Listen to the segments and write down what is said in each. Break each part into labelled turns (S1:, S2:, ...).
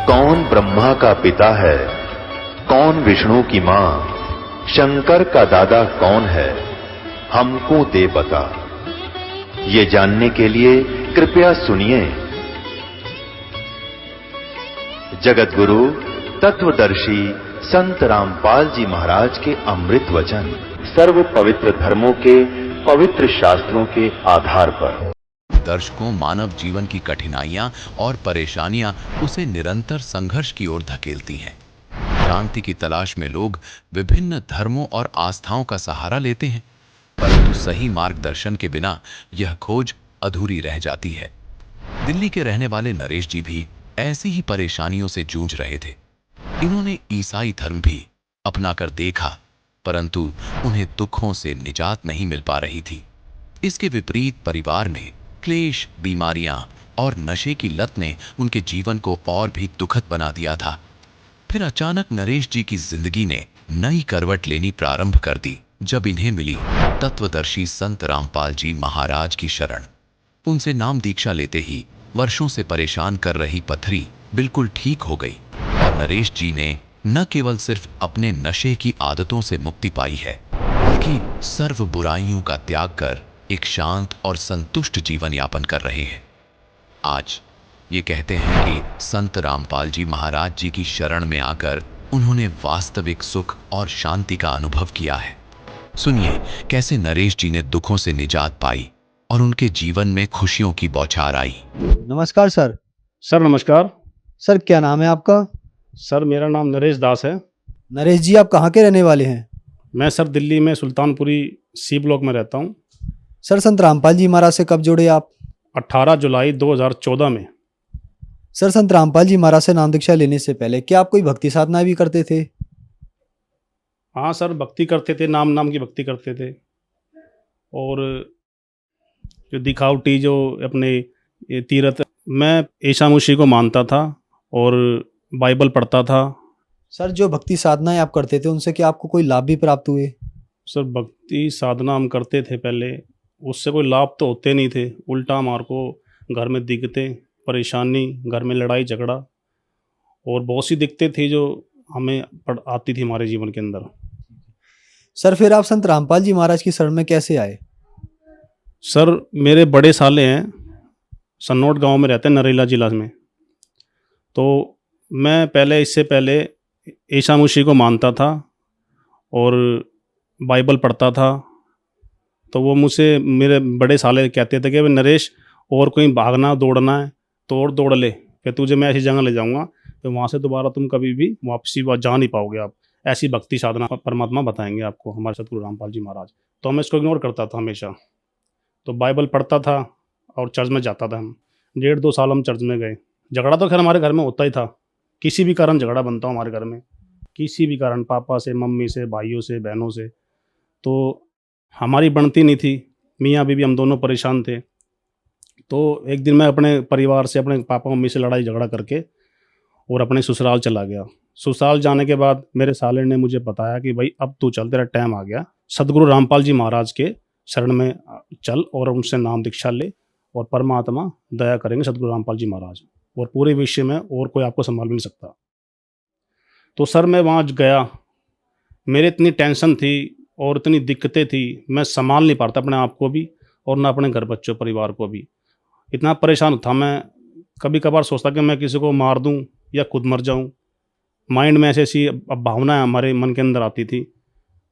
S1: कौन ब्रह्मा का पिता है, कौन विष्णु की मां, शंकर का दादा कौन है, हमको दे बता। ये जानने के लिए कृपया सुनिए जगत गुरु तत्वदर्शी संत रामपाल जी महाराज के अमृत वचन सर्व पवित्र धर्मों के पवित्र शास्त्रों के आधार पर।
S2: दर्शकों, मानव जीवन की कठिनाइयां और परेशानियां उसे निरंतर संघर्ष की ओर धकेलती हैं। शांति की तलाश में लोग विभिन्न धर्मों और आस्थाओं का सहारा लेते हैं, परंतु सही मार्गदर्शन के बिना यह खोज अधूरी रह जाती है। दिल्ली के रहने वाले नरेश जी भी ऐसी ही परेशानियों से जूझ रहे थे। इन्होंने ईसाई धर्म भी अपनाकर देखा, परंतु उन्हें दुखों से निजात नहीं मिल पा रही थी। इसके विपरीत परिवार में क्लेश, बीमारियां और नशे की लत ने उनके जीवन को और भी दुखद बना दिया था। फिर अचानक नरेश जी की जिंदगी ने नई करवट लेनी प्रारंभ कर दी जब इन्हें मिली तत्वदर्शी संत रामपाल जी महाराज की शरण। उनसे नाम दीक्षा लेते ही वर्षों से परेशान कर रही पथरी बिल्कुल ठीक हो गई और नरेश जी ने न केवल सिर्फ अपने नशे की आदतों से मुक्ति पाई है, बल्कि सर्व बुराइयों का त्याग कर एक शांत और संतुष्ट जीवन यापन कर रहे हैं। आज ये कहते हैं कि संत रामपाल जी महाराज जी की शरण में आकर उन्होंने वास्तविक सुख और शांति का अनुभव किया है। सुनिए कैसे नरेश जी ने दुखों से निजात पाई और उनके जीवन में खुशियों की बौछार आई।
S3: नमस्कार सर।
S4: सर नमस्कार।
S3: सर क्या नाम है आपका?
S4: सर मेरा नाम नरेश दास है।
S3: नरेश जी आप कहाँ के रहने वाले हैं?
S4: मैं सर दिल्ली में सुल्तानपुरी सी ब्लॉक में रहता हूँ।
S3: सर संत रामपाल जी महाराज से कब जुड़े आप?
S4: 18 जुलाई 2014 में।
S3: सर संत रामपाल जी महाराज से नाम दीक्षा लेने से पहले क्या आप कोई भक्ति साधना भी करते थे?
S4: हाँ सर, भक्ति करते थे, नाम की भक्ति करते थे। और जो दिखावटी जो अपने ये तीर्थ, मैं ईसा मसीह को मानता था और बाइबल पढ़ता था।
S3: सर जो भक्ति साधनाएं आप करते थे उनसे क्या आपको कोई लाभ भी प्राप्त हुए?
S4: सर भक्ति साधना हम करते थे पहले, उससे कोई लाभ तो होते नहीं थे, उल्टा हमारे को घर में दिक्कतें, परेशानी, घर में लड़ाई झगड़ा और बहुत सी दिक्कतें थी जो हमें आती थी हमारे जीवन के अंदर।
S3: सर फिर आप संत रामपाल जी महाराज की शरण में कैसे आए?
S4: सर मेरे बड़े साले हैं, सन्नौट गांव में रहते हैं, नरेला जिला में। तो मैं पहले, इससे पहले ईसा मसीह को मानता था और बाइबल पढ़ता था। तो वो मुझसे, मेरे बड़े साले कहते थे कि भाई नरेश, और कहीं भागना दौड़ना है तो और दौड़ ले, कि तुझे मैं ऐसी जगह ले जाऊंगा तो वहाँ से दोबारा तुम कभी भी वापसी जा नहीं पाओगे। आप ऐसी भक्ति साधना परमात्मा बताएंगे आपको, हमारे सतगुरु रामपाल जी महाराज। तो मैं इसको इग्नोर करता था हमेशा। तो बाइबल पढ़ता था और चर्च में जाता था। हम 1.5-2 साल हम चर्च में गए। झगड़ा तो खैर हमारे घर में होता ही था, किसी भी कारण झगड़ा बनता हो हमारे घर में, किसी भी कारण, पापा से, मम्मी से, भाइयों से, बहनों से। तो हमारी बनती नहीं थी, मियाँ बीवी हम दोनों परेशान थे। तो एक दिन मैं अपने परिवार से, अपने पापा मम्मी से लड़ाई झगड़ा करके और अपने ससुराल चला गया। ससुराल जाने के बाद मेरे साले ने मुझे बताया कि भाई अब तू चल, तेरा टाइम आ गया, सदगुरु रामपाल जी महाराज के शरण में चल और उनसे नाम दीक्षा ले और परमात्मा दया करेंगे, सदगुरु रामपाल जी महाराज, और पूरे विश्व में और कोई आपको संभाल भी नहीं सकता। तो सर मैं वहाँ गया, मेरे इतनी टेंशन थी और इतनी दिक्कतें थी, मैं संभाल नहीं पाता अपने आप को भी और ना अपने घर बच्चों परिवार को भी। इतना परेशान था मैं, कभी कभार सोचता कि मैं किसी को मार दूं या खुद मर जाऊं। माइंड में ऐसी ऐसी भावना हमारे मन के अंदर आती थी।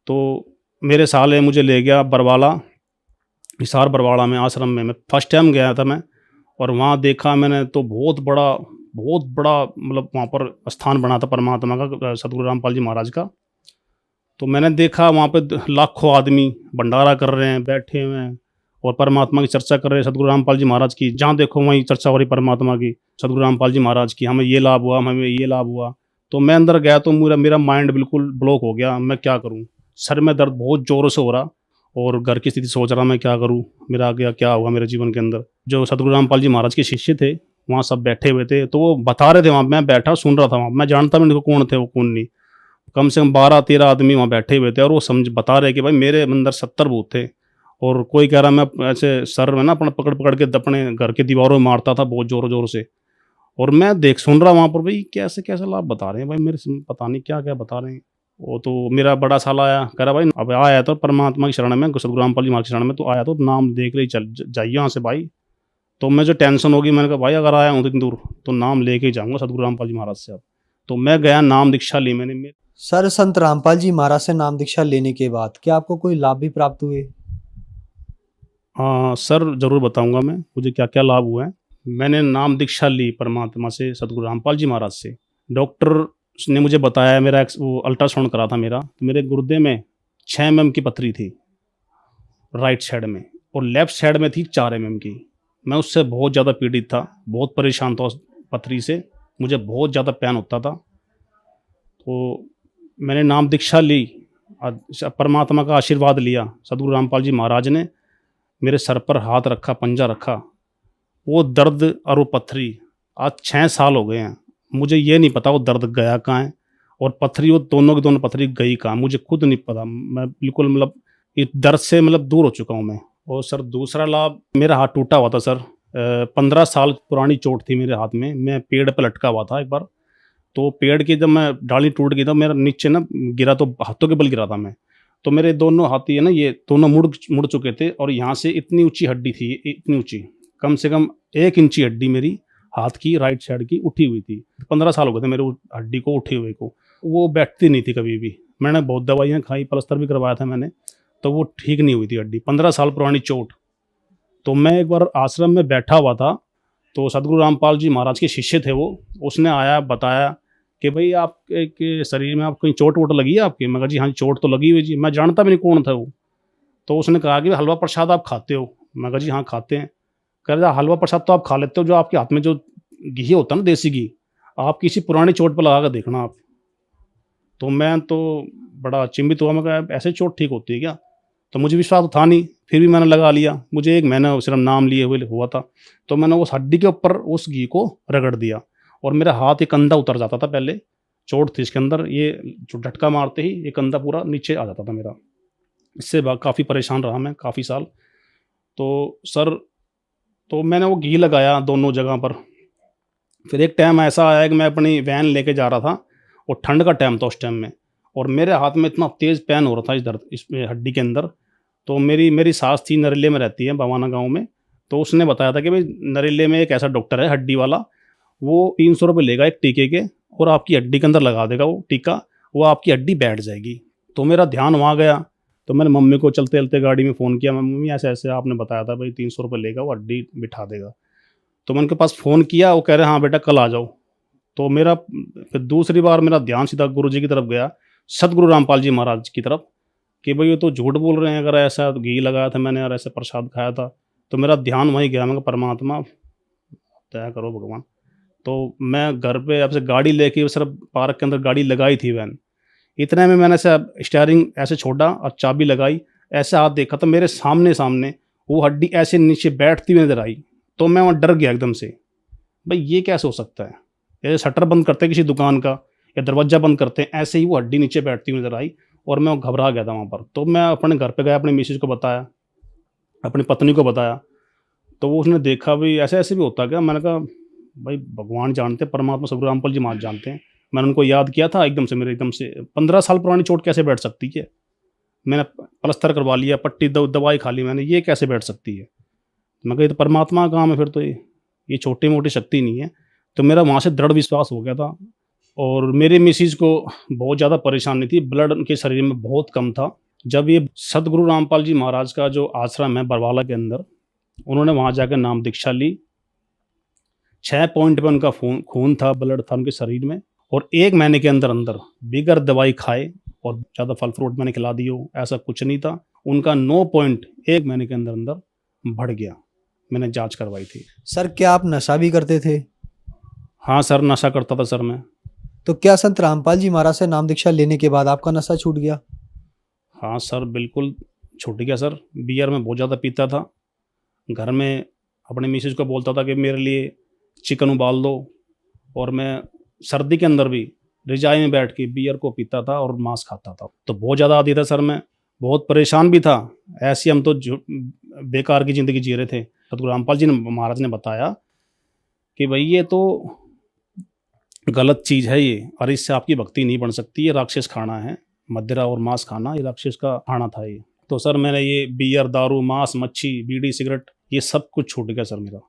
S4: तो मेरे साले मुझे ले गया बरवाला, हिसार बरवाड़ा में आश्रम में। मैं फर्स्ट टाइम गया था मैं, और वहाँ देखा मैंने तो बहुत बड़ा मतलब वहाँ पर स्थान बना था परमात्मा का, सतगुरु रामपाल जी महाराज का। तो मैंने देखा वहाँ पे लाखों आदमी भंडारा कर रहे हैं, बैठे हुए हैं और परमात्मा की चर्चा कर रहे हैं, सतगुरु रामपाल जी महाराज की। जहाँ देखो वहीं चर्चा हो रही परमात्मा की, सतगुरु रामपाल जी महाराज की, हमें ये लाभ हुआ, हमें ये लाभ हुआ। तो मैं अंदर गया तो मेरा माइंड बिल्कुल ब्लॉक हो गया। मैं क्या करूँ, सर में दर्द बहुत ज़ोरों से हो रहा और घर की स्थिति सोच रहा मैं क्या करूँ, मेरा आगे क्या हुआ मेरे जीवन के अंदर। जो सतगुरु रामपाल जी महाराज के शिष्य थे वहाँ सब बैठे हुए थे, तो वो बता रहे थे, वहाँ मैं बैठा सुन रहा था। वहाँ मैं जानता भी नहीं कौन थे वो कौन नहीं। कम से कम 12-13 आदमी वहाँ बैठे हुए थे और वो बता रहे कि भाई मेरे अंदर 70 भूत थे। और कोई कह रहा मैं ऐसे सर में ना अपना पकड़ के अपने घर के दीवारों में मारता था बहुत ज़ोर से। और मैं देख सुन रहा वहाँ पर, भाई कैसे कैसे लाभ बता रहे हैं भाई, मेरे से पता नहीं क्या क्या बता रहे हैं। वो तो मेरा बड़ा साला आया, कह रहा भाई अब आया तो परमात्मा की शरण में, सतगुरु रामपाल जी महाराज की शरण में तो आया, तो नाम देख ले चल जाइए यहाँ से भाई। तो मैं जो टेंशन होगी, मैंने कहा भाई अगर आया हूँ तो इतनी दूर तो नाम लेके ही जाऊँगा सतगुरु रामपाल जी महाराज से। अब तो मैं गया, नाम दीक्षा ली मैंने।
S3: सर संत रामपाल जी महाराज से नाम दीक्षा लेने के बाद क्या आपको कोई लाभ भी प्राप्त हुए?
S4: हाँ सर, ज़रूर बताऊंगा मैं मुझे क्या क्या लाभ हुए हैं। मैंने नाम दीक्षा ली परमात्मा से, सतगुरु रामपाल जी महाराज से। डॉक्टर ने मुझे बताया, मेरा वो अल्ट्रासाउंड करा था मेरा, तो मेरे गुर्दे में 6 mm की पथरी थी राइट साइड में, और लेफ्ट साइड में थी 4 mm की। मैं उससे बहुत ज़्यादा पीड़ित था, बहुत परेशान था उस पथरी से, मुझे बहुत ज़्यादा पेन होता था। तो मैंने नाम दीक्षा ली, परमात्मा का आशीर्वाद लिया, सतगुरु रामपाल जी महाराज ने मेरे सर पर हाथ रखा, पंजा रखा। वो दर्द और वो पथरी आज 6 साल हो गए हैं, मुझे ये नहीं पता वो दर्द गया कहाँ है, और पथरी वो दोनों की दोनों पथरी गई कहाँ, मुझे खुद नहीं पता। मैं बिल्कुल मतलब इस दर्द से मतलब दूर हो चुका हूँ मैं। और सर दूसरा लाभ, मेरा हाथ टूटा हुआ था सर, 15 साल पुरानी चोट थी मेरे हाथ में। मैं पेड़ पर लटका हुआ था एक बार, तो पेड़ की जब मैं डाली टूट गई, तो मेरा नीचे ना गिरा, तो हाथों के बल गिरा था मैं। तो मेरे दोनों हाथ है ना, ये दोनों मुड़ चुके थे, और यहाँ से इतनी ऊंची हड्डी थी, इतनी ऊंची, कम से कम 1 इंची हड्डी मेरी हाथ की राइट साइड की उठी हुई थी। 15 साल हो गए थे मेरे हड्डी को उठे हुए को, वो बैठती नहीं थी कभी भी। मैंने बहुत दवाइयाँ खाई, प्लास्टर भी करवाया था मैंने, तो वो ठीक नहीं हुई थी हड्डी। 15 साल पुरानी चोट। तो मैं एक बार आश्रम में बैठा हुआ था, तो सतगुरु रामपाल जी महाराज के शिष्य थे वो, उसने आया बताया कि भाई आपके शरीर में आप कहीं चोट वोट लगी है आपकी? मैं कहा जी हाँ चोट तो लगी हुई जी। मैं जानता भी नहीं कौन था वो। तो उसने कहा कि हलवा प्रसाद आप खाते हो? मैं कहा जी हाँ खाते हैं। कह रहा हलवा प्रसाद तो आप खा लेते हो, जो आपके हाथ में जो घी होता है ना, देसी घी, आप किसी पुरानी चोट पर लगा कर देखना आप। तो मैं तो बड़ा चिंबित हुआ, मैं कहा ऐसे चोट ठीक होती है क्या? तो मुझे विश्वास था नहीं, फिर भी मैंने लगा लिया। मुझे 1 महीना सिर्फ नाम लिए हुए हुआ था, तो मैंने उस हड्डी के ऊपर उस घी को रगड़ दिया, और मेरा हाथ एक कंधा उतर जाता था। पहले चोट थी इसके अंदर, ये जो झटका मारते ही ये कंधा पूरा नीचे आ जाता था मेरा। इससे काफ़ी परेशान रहा मैं काफ़ी साल। तो सर, तो मैंने वो घी लगाया दोनों जगह पर। फिर एक टाइम ऐसा आया कि मैं अपनी वैन लेके जा रहा था, और ठंड का टाइम था उस टाइम में, और मेरे हाथ में इतना तेज़ पेन हो रहा था इस दर्द, इस हड्डी के अंदर। तो मेरी सास थी, नरेले में रहती है, बवाना गाँव में। तो उसने बताया था कि भाई नरेले में एक ऐसा डॉक्टर है हड्डी वाला, वो 300 रुपये लेगा एक टीके के, और आपकी हड्डी के अंदर लगा देगा वो टीका, वो आपकी हड्डी बैठ जाएगी। तो मेरा ध्यान वहाँ गया, तो मैंने मम्मी को चलते चलते गाड़ी में फ़ोन किया, मम्मी ऐसे ऐसे आपने बताया था भाई 300 रुपये लेगा, वो हड्डी बिठा देगा। तो मैं उनके पास फ़ोन किया, वो कह रहे हाँ बेटा कल आ जाओ। तो मेरा फिर दूसरी बार मेरा ध्यान सीधा गुरु जी की तरफ गया, सतगुरु रामपाल जी महाराज की तरफ, कि भाई ये तो झूठ बोल रहे हैं, अगर ऐसा घी लगाया था मैंने और ऐसे प्रसाद खाया था। तो मेरा ध्यान वहीं गया, मैं परमात्मा दया करो भगवान। तो मैं घर पे आपसे गाड़ी लेके सिर्फ पार्क के अंदर गाड़ी लगाई थी वैन, इतने में मैंने ऐसे स्टीयरिंग ऐसे छोड़ा और चाबी लगाई, ऐसे हाथ देखा तो मेरे सामने सामने वो हड्डी ऐसे नीचे बैठती हुई नजर आई। तो मैं वहाँ डर गया एकदम से, भाई ये कैसे हो सकता है? जैसे शटर बंद करते हैं किसी दुकान का या दरवाज़ा बंद करते हैं, ऐसे ही वो हड्डी नीचे बैठती हुई नजर आई, और मैं घबरा गया था वहाँ पर। तो मैं अपने घर पे गया, अपनी मिसेज को बताया, अपनी पत्नी को बताया। तो वो उसने देखा भी ऐसे ऐसे भी होता क्या? मैंने कहा भाई भगवान जानते, परमात्मा सतगुरु रामपाल जी महाराज जानते हैं। मैंने उनको याद किया था, एकदम से मेरे एकदम से 15 साल पुरानी चोट कैसे बैठ सकती है? मैंने प्लास्टर करवा लिया, पट्टी दवाई खा ली मैंने, ये कैसे बैठ सकती है? मैं कहा तो परमात्मा का काम है फिर तो, ये छोटी मोटी शक्ति नहीं है। तो मेरा वहाँ से दृढ़ विश्वास हो गया था। और मेरे मिसिज को बहुत ज़्यादा परेशानी थी, ब्लड उनके शरीर में बहुत कम था। जब ये सतगुरु रामपाल जी महाराज का जो आश्रम है बरवाला के अंदर, उन्होंने वहाँ जाकर नाम दीक्षा ली। 6 पॉइंट पे उनका खून था, ब्लड था उनके शरीर में, और 1 महीने के अंदर अंदर बिगर दवाई खाए, और ज़्यादा फल फ्रूट मैंने खिला दिए हो ऐसा कुछ नहीं था, उनका 9 पॉइंट 1 महीने के अंदर अंदर बढ़ गया। मैंने जांच करवाई थी।
S3: सर क्या आप नशा भी करते थे?
S4: हाँ सर, नशा करता था सर मैं।
S3: तो क्या संत रामपाल जी महाराज से नाम दीक्षा लेने के बाद आपका नशा छूट गया?
S4: हाँ सर, बिल्कुल छूट गया सर। बियर में बहुत ज़्यादा पीता था। घर में अपने मिसेज को बोलता था कि मेरे लिए चिकन उबाल दो, और मैं सर्दी के अंदर भी रजाई में बैठ के बियर को पीता था और मांस खाता था। तो बहुत ज़्यादा आदी था सर मैं, बहुत परेशान भी था। ऐसी हम तो बेकार की ज़िंदगी जी रहे थे। सतगुरु रामपाल जी महाराज ने बताया कि भाई ये तो गलत चीज़ है ये, और इससे आपकी भक्ति नहीं बन सकती। ये राक्षस खाना है, मदिरा और मांस खाना, ये राक्षस का खाना था ये। तो सर मैंने ये बियर, दारू, मांस, मच्छी, बीड़ी, सिगरेट, ये सब कुछ छूट गया सर मेरा।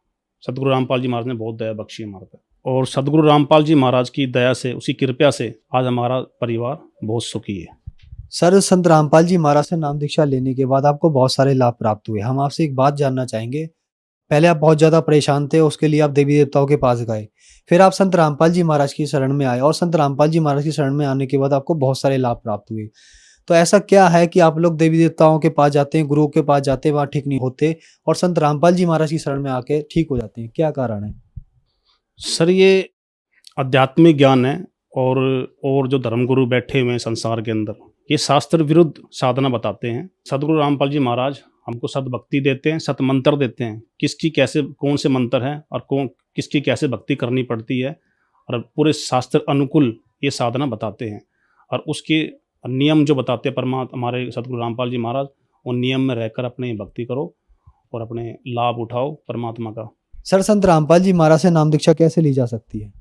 S4: सतगुरु रामपाल जी महाराज ने बहुत दया बख्शी हमारे पे, और सतगुरु रामपाल जी महाराज की दया से, उसी कृपया से आज हमारा परिवार बहुत सुखी है।
S3: सर, संत रामपाल जी महाराज से नाम दीक्षा लेने के बाद आपको बहुत सारे लाभ प्राप्त हुए। हम आपसे एक बात जानना चाहेंगे। पहले आप बहुत ज़्यादा परेशान थे, उसके लिए आप देवी देवताओं के पास गए। फिर आप संत रामपाल जी महाराज की शरण में आए, और संत रामपाल जी महाराज की शरण में आने के बाद आपको बहुत सारे लाभ प्राप्त हुए। तो ऐसा क्या है कि आप लोग देवी देवताओं के पास जाते हैं, गुरुओं के पास जाते हैं, वहाँ ठीक नहीं होते, और संत रामपाल जी महाराज की शरण में आके ठीक हो जाते हैं? क्या कारण है?
S4: सर ये आध्यात्मिक ज्ञान है, और जो धर्मगुरु बैठे हुए हैं संसार के अंदर, ये शास्त्र विरुद्ध साधना बताते हैं। सतगुरु रामपाल जी महाराज हमको सत भक्ति देते हैं, सत मंत्र देते हैं, किसकी कैसे कौन से मंत्र हैं और किसकी कैसे भक्ति करनी पड़ती है, और पूरे शास्त्र अनुकूल ये साधना बताते हैं। और उसके नियम जो बताते हैं परमात्मा हमारे सतगुरु रामपाल जी महाराज, उन नियम में रहकर अपने भक्ति करो और अपने लाभ उठाओ परमात्मा का।
S3: सर, संत रामपाल जी महाराज से नाम दीक्षा कैसे ली जा सकती है?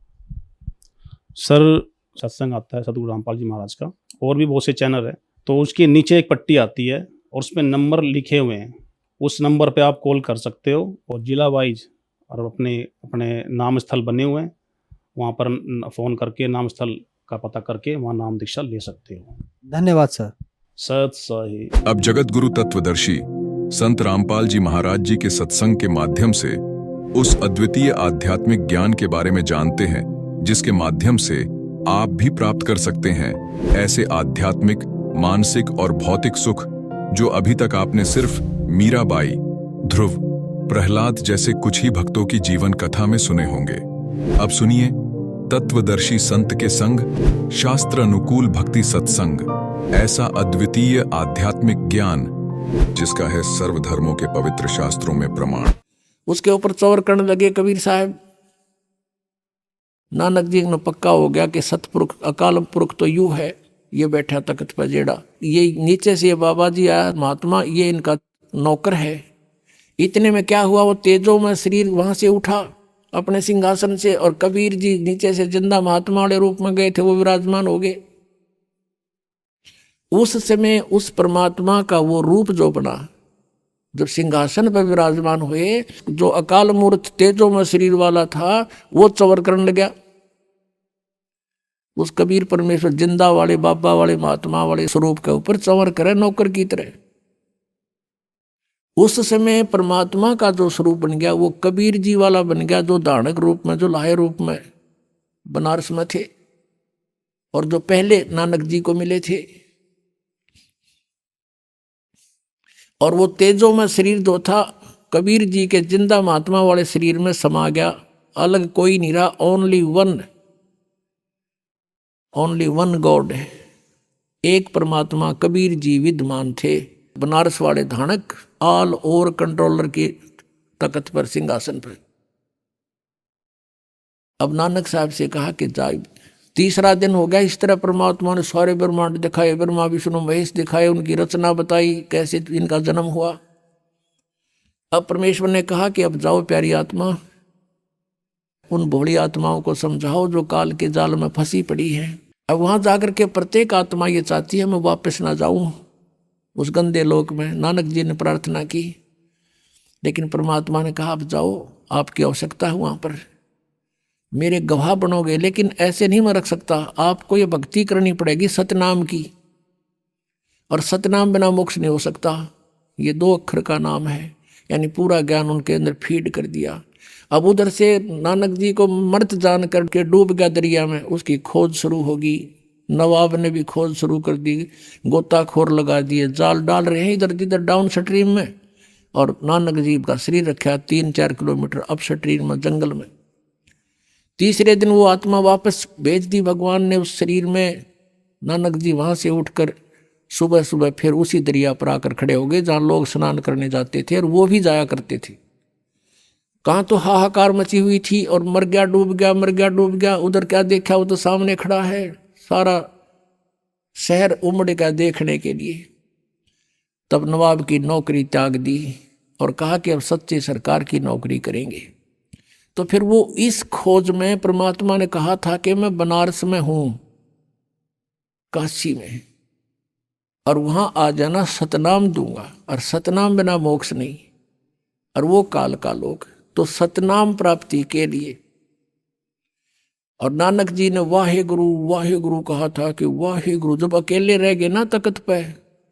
S4: सर सत्संग आता है सतगुरु रामपाल जी महाराज का, और भी बहुत से चैनल है, तो उसके नीचे एक पट्टी आती है और उसमें नंबर लिखे हुए हैं। उस नंबर पे आप कॉल कर सकते हो, और जिला वाइज और अपने अपने नाम स्थल बने हुए हैं, वहाँ पर फ़ोन करके नाम स्थल का पता करके वहाँ नाम दीक्षा ले सकते हो।
S3: धन्यवाद सर।
S4: सत सही।
S5: अब जगत गुरु तत्वदर्शी संत रामपाल जी महाराज जी के सत्संग के माध्यम से उस अद्वितीय आध्यात्मिक ज्ञान के बारे में जानते हैं, जिसके माध्यम से आप भी प्राप्त कर सकते हैं ऐसे आध्यात्मिक, मानसिक और भौतिक सुख जो अभी तक आपने सिर्फ मीराबाई, ध्रुव, प्रहलाद जैसे कुछ ही भक्तों की जीवन कथा में सुने होंगे। अब सुनिए तत्वदर्शी संत के संग शास्त्र अनुकूल भक्ति सत्संग, ऐसा अद्वितीय आध्यात्मिक ज्ञान जिसका है सर्वधर्मों के पवित्र शास्त्रों में प्रमाण।
S6: उसके ऊपर चौर करने लगे कबीर साहब। नानक जी ने पक्का हो गया कि सतपुरुष अकाल पुरुष तो यू है, ये बैठा तख्त पर जेड़ा, ये नीचे से ये बाबा जी आया महात्मा, ये इनका नौकर है। इतने में क्या हुआ, वो तेजो में शरीर वहां से उठा अपने सिंहासन से, और कबीर जी नीचे से जिंदा महात्मा वाले रूप में गए थे, वो विराजमान हो गए। उस समय उस परमात्मा का वो रूप जो बना, जब सिंहासन पर विराजमान हुए, जो अकाल मूर्त तेजो में शरीर वाला था वो चवर करने लगा। उस कबीर परमेश्वर जिंदा वाले बाबा वाले महात्मा वाले स्वरूप के ऊपर चवर करे नौकर की तरह। उस समय परमात्मा का जो स्वरूप बन गया वो कबीर जी वाला बन गया, जो धारणक रूप में, जो लाहे रूप में बनारस में थे, और जो पहले नानक जी को मिले थे। और वो तेजो में शरीर जो था कबीर जी के जिंदा महात्मा वाले शरीर में समा गया। अलग कोई नहीं रहा, ओनली वन गॉड है, एक परमात्मा कबीर जी विद्यमान थे। बनारस वाले धानक ऑल ओवर कंट्रोलर के तख्त पर, सिंहासन पर। अब नानक साहब से कहा कि जाए, तीसरा दिन हो गया। इस तरह परमात्मा ने सारे ब्रह्मांड दिखाए, ब्रह्मा विष्णु महेश दिखाए, उनकी रचना बताई, कैसे इनका जन्म हुआ। अब परमेश्वर ने कहा कि अब जाओ प्यारी आत्मा, उन भोली आत्माओं को समझाओ जो काल के जाल में फंसी पड़ी है। अब वहां जाकर के प्रत्येक आत्मा ये चाहती है मैं वापस ना जाऊं उस गंदे लोक में। नानक जी ने प्रार्थना की, लेकिन परमात्मा ने कहा अब जाओ, आपकी आवश्यकता है वहां पर, मेरे गवाह बनोगे, लेकिन ऐसे नहीं मैं रख सकता, आपको ये भक्ति करनी पड़ेगी सतनाम की, और सतनाम बिना मोक्ष नहीं हो सकता। ये 2 अक्षर का नाम है, यानी पूरा ज्ञान उनके अंदर फीड कर दिया। अब उधर से नानक जी को मर्त जान करके डूब गया दरिया में, उसकी खोज शुरू होगी। नवाब ने भी खोज शुरू कर दी, गोताखोर लगा दिए, जाल डाल रहे हैं इधर जिधर डाउन स्ट्रीम में, और नानक जी का शरीर रखा 3-4 किलोमीटर अप स्ट्रीम में, जंगल में। तीसरे दिन वो आत्मा वापस भेज दी भगवान ने उस शरीर में। नानक जी वहाँ से उठकर सुबह सुबह फिर उसी दरिया पर आकर खड़े हो गए जहाँ लोग स्नान करने जाते थे, और वो भी जाया करते थे। कहाँ तो हाहाकार मची हुई थी, और मर गया डूब गया, मर गया डूब गया। उधर क्या देखा, वो तो सामने खड़ा है, सारा शहर उमड़ गया देखने के लिए। तब नवाब की नौकरी त्याग दी और कहा कि अब सच्चे सरकार की नौकरी करेंगे। तो फिर वो इस खोज में परमात्मा ने कहा था कि मैं बनारस में हूं, काशी में, और वहां आ जाना, सतनाम दूंगा, और सतनाम बिना मोक्ष नहीं, और वो काल का लोक। तो सतनाम प्राप्ति के लिए, और नानक जी ने वाहे गुरु कहा था कि वाहे गुरु। जब अकेले रह गए ना तख्त पे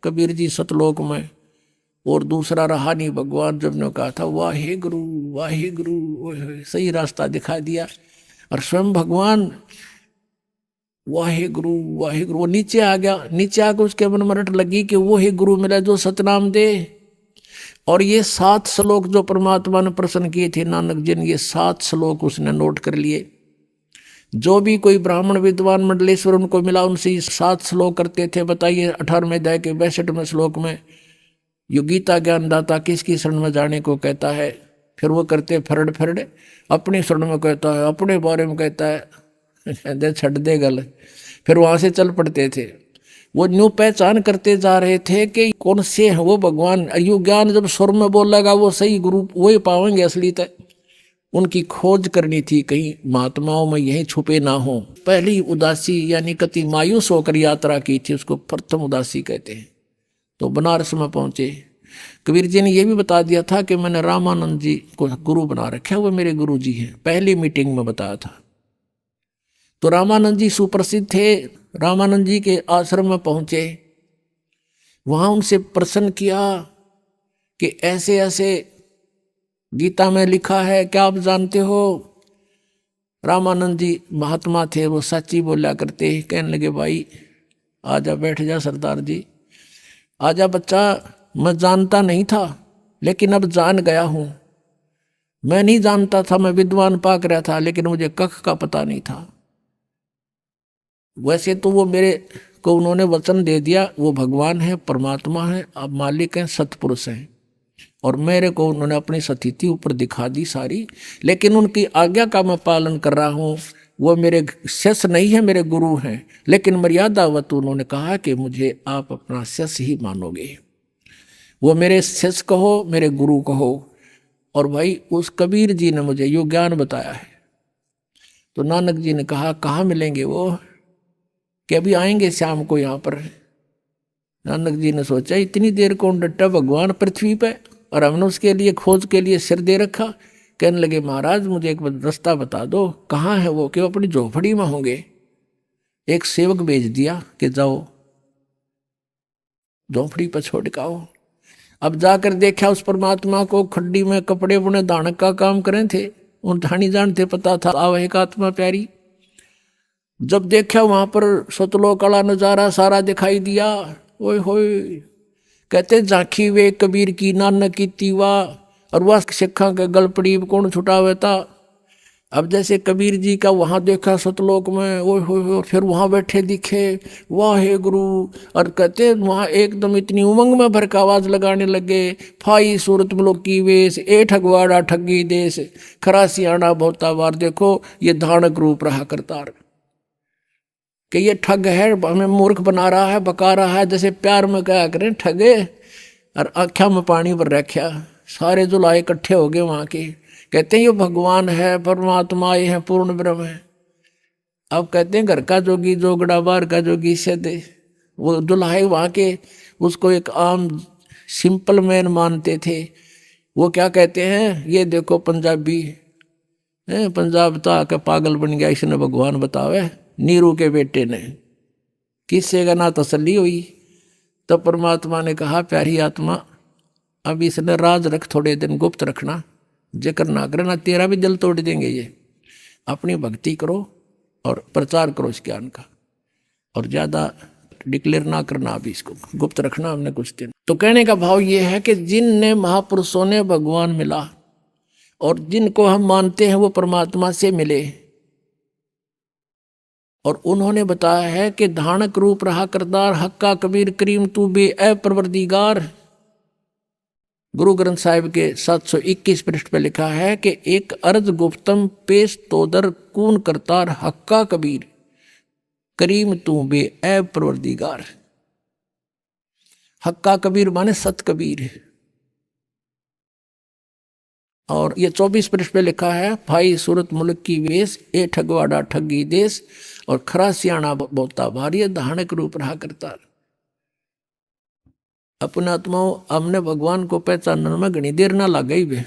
S6: कबीर जी सतलोक में, और दूसरा रहा नहीं भगवान, जब ने कहा था वाहे गुरु, सही रास्ता दिखा दिया। और स्वयं भगवान वाहे गुरु, वो नीचे आ गया। नीचे आकर उसके मन में रट लगी कि वो ही गुरु मिला जो सतनाम दे। और ये 7 श्लोक जो परमात्मा ने प्रसन्न किए थे नानक जी ने, ये 7 श्लोक उसने नोट कर लिए। जो भी कोई ब्राह्मण विद्वान मंडलेश्वर उनको मिला, उनसे 7 श्लोक करते थे। बताइए 18वें अध्याय के 62वें श्लोक में यो गीता ज्ञानदाता किसकी शरण में जाने को कहता है। फिर वो करते फरड़ अपनी शरण में कहता है, अपने बारे में कहता है, छड़ दे गल। फिर वहां से चल पड़ते थे। वो न्यू पहचान करते जा रहे थे कि कौन से हैं वो भगवान। यु ज्ञान जब स्वर में बोलेगा वो सही गुरु वही पाएंगे असली तक। उनकी खोज करनी थी, कहीं महात्माओं में यही छुपे ना हो। पहली उदासी यानी कति मायूस होकर यात्रा की थी, उसको प्रथम उदासी कहते हैं। तो बनारस में पहुंचे। कबीर जी ने यह भी बता दिया था कि मैंने रामानंद जी को गुरु बना रखा है, वो मेरे गुरु जी हैं। पहली मीटिंग में बताया था। तो रामानंद जी सुप्रसिद्ध थे। रामानंद जी के आश्रम में पहुंचे, वहां उनसे प्रश्न किया कि ऐसे ऐसे गीता में लिखा है, क्या आप जानते हो? रामानंद जी महात्मा थे, वो सच्ची बोला करते। कहने लगे भाई आजा, बैठ जा सरदार जी, आजा बच्चा, मैं जानता नहीं था लेकिन अब जान गया हूं। मैं नहीं जानता था, मैं विद्वान पाक रहा था, लेकिन मुझे कख का पता नहीं था। वैसे तो वो मेरे को उन्होंने वचन दे दिया, वो भगवान है, परमात्मा है, अब मालिक हैं, सतपुरुष हैं, और मेरे को उन्होंने अपनी स्थिति ऊपर दिखा दी सारी। लेकिन उनकी आज्ञा का मैं पालन कर रहा हूँ। वो मेरे शिष्य नहीं है, मेरे गुरु हैं, लेकिन मर्यादावत उन्होंने कहा कि मुझे आप अपना शिष्य ही मानोगे। वो मेरे शिष्य कहो, मेरे गुरु कहो। और भाई उस कबीर जी ने मुझे यो ज्ञान बताया है। तो नानक जी ने कहा कहाँ मिलेंगे वो? कि अभी आएंगे शाम को यहाँ पर। नानक जी ने सोचा इतनी देर कौन डटा भगवान पृथ्वी पे, और हमने उसके लिए खोज के लिए सिर दे रखा। कहने लगे महाराज मुझे एक रास्ता बता दो, कहाँ है वो? कि वो अपनी झोपड़ी में होंगे। एक सेवक भेज दिया कि जाओ झोपड़ी पर छोड़ के आओ। अब जाकर देखा उस परमात्मा को, खड्डी में कपड़े बुने दानक का काम करें थे। उन ठानी जानते, पता था आव एक आत्मा प्यारी। जब देखा वहां पर सतलोक का नजारा सारा दिखाई दिया। ओए होए, कहते झांकी वे कबीर की नानक की तीवा, और वह सिखा के गलपड़ी कौन छुटावे था। अब जैसे कबीर जी का वहां देखा सतलोक में, ओए होए, फिर वहां बैठे दिखे वाहे गुरु। और कहते वहां एकदम इतनी उमंग में भर का आवाज लगाने लगे, फाई सूरत मलोक की वेश, ए ठगवाड़ा ठगी देश, खरासियाना बहुता बार। देखो ये धानक रूप रहा करतार, कि ये ठग है, हमें मूर्ख बना रहा है, बका रहा है। जैसे प्यार में क्या करें ठगे, और आँखों में पानी भर रखा। सारे जुलाए इकट्ठे हो गए वहां के। कहते हैं ये भगवान है, परमात्मा ये है, पूर्ण ब्रह्म है। अब कहते हैं घर का जोगी जोगड़ा, बाहर का जोगी सदे। वो दुल्हाए वहां के उसको एक आम सिंपल मैन मानते थे। वो क्या कहते हैं, ये देखो पंजाबी है, पंजाब तो आके पागल बन गया, इसने भगवान बतावे नीरू के बेटे ने। किससे का ना तसल्ली हुई। तो परमात्मा ने कहा प्यारी आत्मा अब इसने राज रख, थोड़े दिन गुप्त रखना, जिक्र ना करना, तेरा भी दिल तोड़ देंगे ये। अपनी भक्ति करो और प्रचार करो इस ज्ञान का, और ज्यादा डिक्लेयर ना करना, अभी इसको गुप्त रखना हमने कुछ दिन। तो कहने का भाव ये है कि जिनने महापुरुषों ने भगवान मिला, और जिनको हम मानते हैं वो परमात्मा से मिले, और उन्होंने बताया है कि धानक रूप रहा करतार, हक्का कबीर करीम तू बे परवरदिगार। गुरु ग्रंथ साहिब के 721 पृष्ठ पे लिखा है कि एक अर्ज गुप्तम पेश तोदर कून करतार, हक्का कबीर करीम तू बे परवरदिगार। हक्का कबीर माने सत कबीर। और ये 24 पृष्ठ पे लिखा है, भाई सूरत मुल्क की वेश, ए ठगवाड़ा ठगी देश, और खरा सियाणा बोता भारी, धानक रूप रहा करता। अपने आत्माओं, हमने भगवान को पहचानने में घनी देर ना लग गई वे।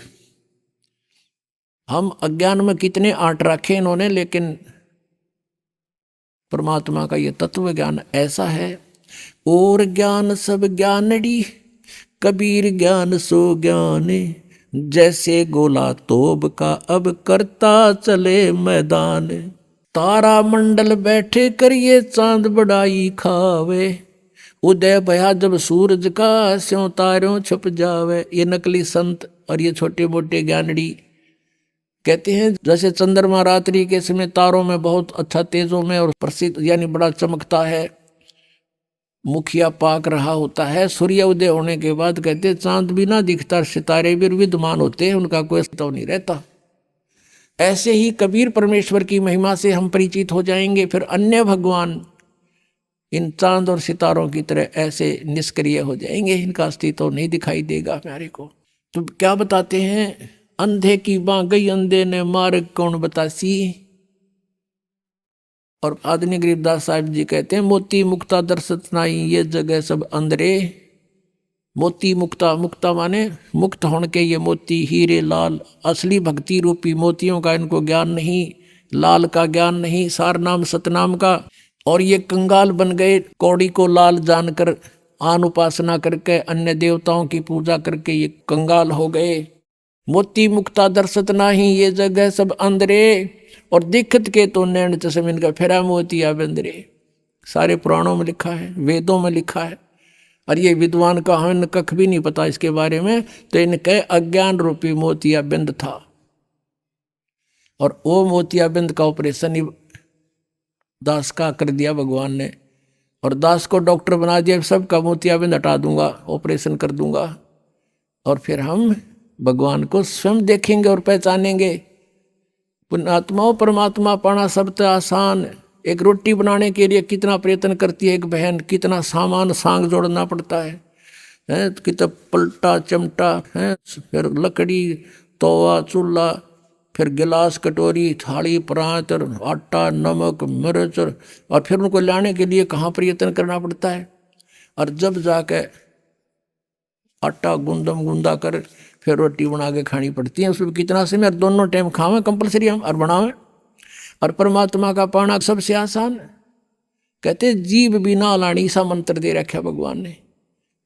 S6: हम अज्ञान में कितने आंट रखे इन्होंने, लेकिन परमात्मा का ये तत्व ज्ञान ऐसा है। और ज्ञान सब ज्ञानड़ी, कबीर ज्ञान सो ज्ञान, जैसे गोला तोब का अब करता चले मैदान। तारा मंडल बैठे करिए चांद बड़ाई खावे, उदय भया जब सूरज का स्यों तारों छुप जावे। ये नकली संत और ये छोटे मोटे ज्ञानड़ी कहते हैं जैसे चंद्रमा रात्रि के समय तारों में बहुत अच्छा तेजों में और प्रसिद्ध यानी बड़ा चमकता है, मुखिया पाक रहा होता है, सूर्य उदय होने के बाद कहते चांद भी ना दिखता, सितारे भी विद्यमान होते हैं, उनका कोई अस्तित्व नहीं रहता। ऐसे ही कबीर परमेश्वर की महिमा से हम परिचित हो जाएंगे, फिर अन्य भगवान इन चांद और सितारों की तरह ऐसे निष्क्रिय हो जाएंगे, इनका अस्तित्व नहीं दिखाई देगा हमारे को। तो क्या बताते हैं, अंधे की बाँ गई अंधे ने मार्ग कौन बतासी। और आदरणीय गरीबदास साहिब जी कहते हैं, मोती मुक्ता दर्शत नाई, ये जगह सब अंधरे। मोती मुक्ता, मुक्ता माने मुक्त होने के ये मोती, हीरे लाल, असली भक्ति रूपी मोतियों का इनको ज्ञान नहीं, लाल का ज्ञान नहीं, सार नाम सतनाम का। और ये कंगाल बन गए, कौड़ी को लाल जानकर आन उपासना करके अन्य देवताओं की पूजा करके ये कंगाल हो गए। मोती मुक्ता दर्शत नाही, ये जगह सब अंधरे, और दिखत के तो नैन चश्म इनका फेरा मोतिया बंदरे। सारे पुराणों में लिखा है, वेदों में लिखा है, और ये विद्वान का हमें कख भी नहीं पता इसके बारे में। तो इनके अज्ञान रूपी मोतिया बिंद था, और वो मोतिया बिंद का ऑपरेशन दास का कर दिया भगवान ने, और दास को डॉक्टर बना दिया, सबका मोतियाबिंद हटा दूंगा, ऑपरेशन कर दूंगा, और फिर हम भगवान को स्वयं देखेंगे और पहचानेंगे। पुण्यात्माओं, परमात्मा पाना सबसे आसान। एक रोटी बनाने के लिए कितना प्रयत्न करती है एक बहन, कितना सामान सांग जोड़ना पड़ता है, कितना पलटा चमटा है, फिर लकड़ी, तवा, चूल्हा, फिर गिलास, कटोरी, थाली, परात, आटा, नमक, मिर्च, और फिर उनको लाने के लिए कहाँ प्रयत्न करना पड़ता है। और जब जाके आटा गूंदा कर फिर रोटी बना के खानी पड़ती है, उसमें कितना समय, और दोनों टाइम खावें कंपलसरी हम और बनावें। और परमात्मा का पाना सबसे आसान है। कहते जीव बिना लाणी सा मंत्र दे रखा भगवान ने,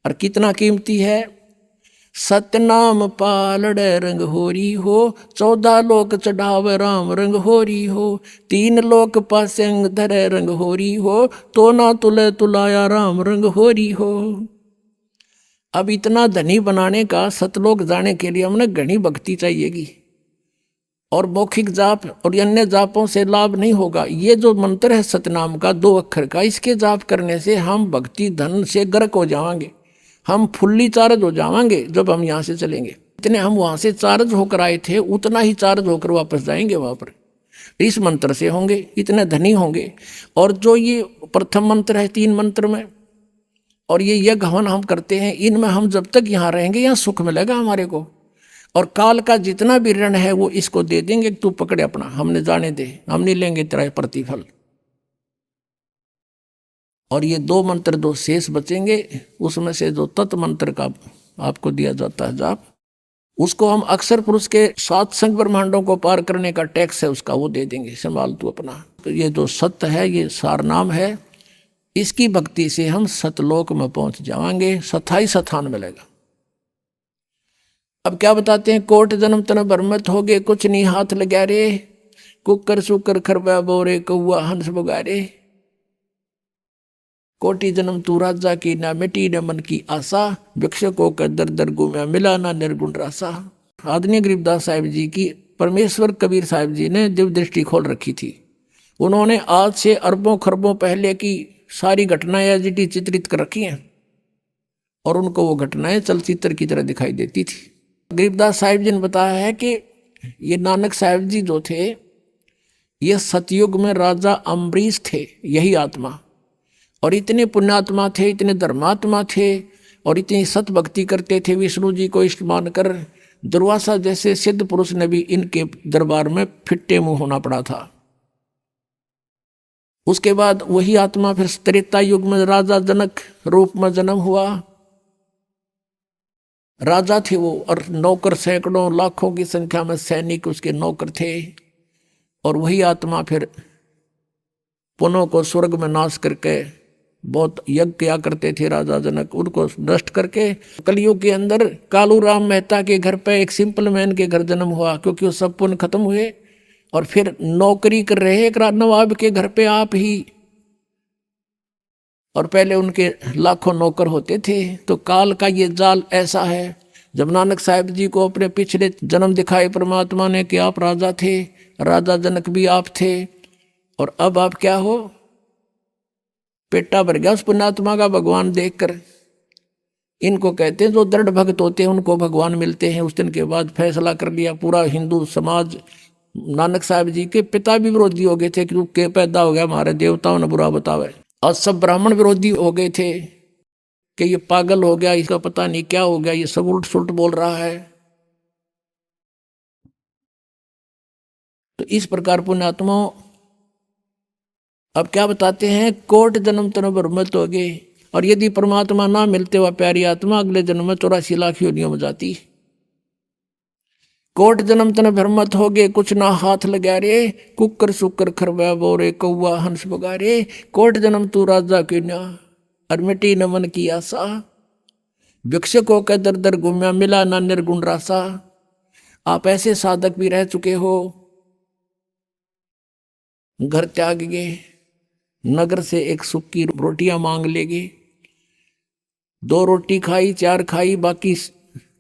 S6: और कितना कीमती है। सतनाम पालड़े रंग होरी हो, 14 लोक चढ़ावे राम रंग होरी हो, 3 लोक पासे अंग धरे रंग होरी हो, तो ना तुले तुलाया राम रंग होरी हो। अब इतना धनी बनाने का, सतलोक जाने के लिए हमने घनी भक्ति चाहिएगी, और मौखिक जाप और अन्य जापों से लाभ नहीं होगा। ये जो मंत्र है सतनाम का 2 अक्षर का, इसके जाप करने से हम भक्ति धन से गर्क हो जाएंगे, हम फुल्ली चार्ज हो जाएंगे। जब हम यहाँ से चलेंगे, इतने हम वहाँ से चार्ज होकर आए थे, उतना ही चार्ज होकर वापस जाएंगे वहाँ पर। इस मंत्र से होंगे, इतने धनी होंगे। और जो ये प्रथम मंत्र है 3 मंत्र में, और ये यज्ञ हवन हम करते हैं, इनमें हम जब तक यहाँ रहेंगे यहाँ सुख मिलेगा हमारे को। और काल का जितना भी ऋण है वो इसको दे देंगे, तू पकड़े अपना, हमने जाने दे, हम नहीं लेंगे तेरा प्रतिफल। और ये 2 मंत्र 2 शेष बचेंगे, उसमें से जो तत् मंत्र का आपको दिया जाता है जाप, उसको हम अक्षर पुरुष के 7 संग ब्रह्मांडों को पार करने का टैक्स है उसका, वो दे देंगे, संभाल तू अपना। तो ये जो सत्य है, ये सार नाम है, इसकी भक्ति से हम सतलोक में पहुंच जाएंगे, स्थाई स्थान मिलेगा। अब क्या बताते हैं, कोट जन्म तन भरमत हो गए, कुछ नहीं हाथ लगा रे, कुकर सुकर खरबा बोरे, कौआ हंस बगारे, कोटि जन्म तू राजा की, ना मिटी न मन की आशा, भिक्षकों का दर दर घूमा, मिला ना निर्गुण रासा। आदरणीय गरीबदास साहिब जी की परमेश्वर कबीर साहिब जी ने दिव्य दृष्टि खोल रखी थी। उन्होंने आज से अरबों खरबों पहले की सारी घटनाएं एजिटी चित्रित कर रखी हैं, और उनको वो घटनाएं चलचित्र की तरह दिखाई देती थी। गरीबदास साहिब जी ने बताया है कि ये नानक साहिब जी जो थे, ये सतयुग में राजा अम्बरीश थे, यही आत्मा। और इतने पुण्यात्मा थे, इतने धर्मात्मा थे, और इतनी सत भक्ति करते थे, विष्णु जी को इष्ट मानकर दुर्वासा जैसे सिद्ध पुरुष ने भी इनके दरबार में फिट्टे मुंह होना पड़ा था। उसके बाद वही आत्मा फिर त्रेता युग में राजा जनक रूप में जन्म हुआ। राजा थे वो, और नौकर सैकड़ों लाखों की संख्या में सैनिक उसके नौकर थे। और वही आत्मा फिर पुनः को स्वर्ग में नाश करके बहुत यज्ञ किया करते थे राजा जनक, उनको नष्ट करके कलयुग के अंदर कालूराम मेहता के घर पे एक सिंपल मैन के घर जन्म हुआ, क्योंकि वो सब पुण्य खत्म हुए। और फिर नौकरी कर रहे एक नवाब के घर पे आप ही, और पहले उनके लाखों नौकर होते थे। तो काल का ये जाल ऐसा है। जब नानक साहिब जी को अपने पिछले जन्म दिखाए परमात्मा ने कि आप राजा थे, राजा जनक भी आप थे, और अब आप क्या हो, पेटा भर गया उस पुण्यात्मा का भगवान देखकर। इनको कहते हैं जो दृढ़ भक्त होते हैं उनको भगवान मिलते हैं। उस दिन के बाद फैसला कर लिया पूरा हिंदू समाज। नानक साहिब जी के पिता भी विरोधी हो गए थे कि के पैदा हो गया हमारे देवताओं ने बुरा बतावे। और सब ब्राह्मण विरोधी हो गए थे कि ये पागल हो गया, इसका पता नहीं क्या हो गया, ये सब उल्ट सुलट बोल रहा है। तो इस प्रकार पुण्यात्माओं अब क्या बताते हैं, कोट जन्म तन भ्रमित हो गए। और यदि परमात्मा ना मिलते हुआ प्यारी आत्मा अगले जन्म में 84 लाख योनियों में जाती। कोट जन्म तन भ्रमित हो गए, कुछ ना हाथ लगा रे, कुकर सुकर खरवा बोरे, कौआ हंस बगारे। कोट जन्म तू राजा क्यों ना, और मिट्टी न मन की आशा। भिक्षुकों के दर दर घूमया, मिला ना निर्गुण रासा। आप ऐसे साधक भी रह चुके हो, घर त्याग गए, नगर से एक सूखी रोटियां मांग लेगे, 2 रोटी खाई 4 खाई, बाकी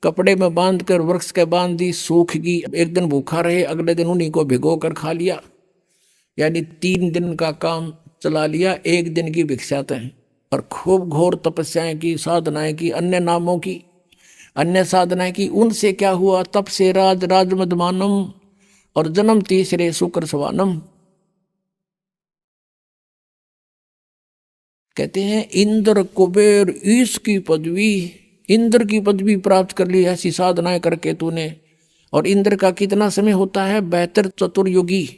S6: कपड़े में बांध कर वृक्ष के बांध दी, सूख गई। एक दिन भूखा रहे, अगले दिन उन्हीं को भिगो कर खा लिया, यानी 3 दिन का काम चला लिया 1 दिन की भिक्षा तय। और खूब घोर तपस्याएं की, साधनाएं की, अन्य नामों की, अन्य साधनाएं की। उनसे क्या हुआ, तप से राज राज मदमानम, और जन्म तीसरे शुक्र सवानम। कहते हैं इंद्र कुबेर ईश की पदवी, इंद्र की पदवी प्राप्त कर ली ऐसी साधनाएं करके तूने। और इंद्र का कितना समय होता है, 72 चतुर्युगी,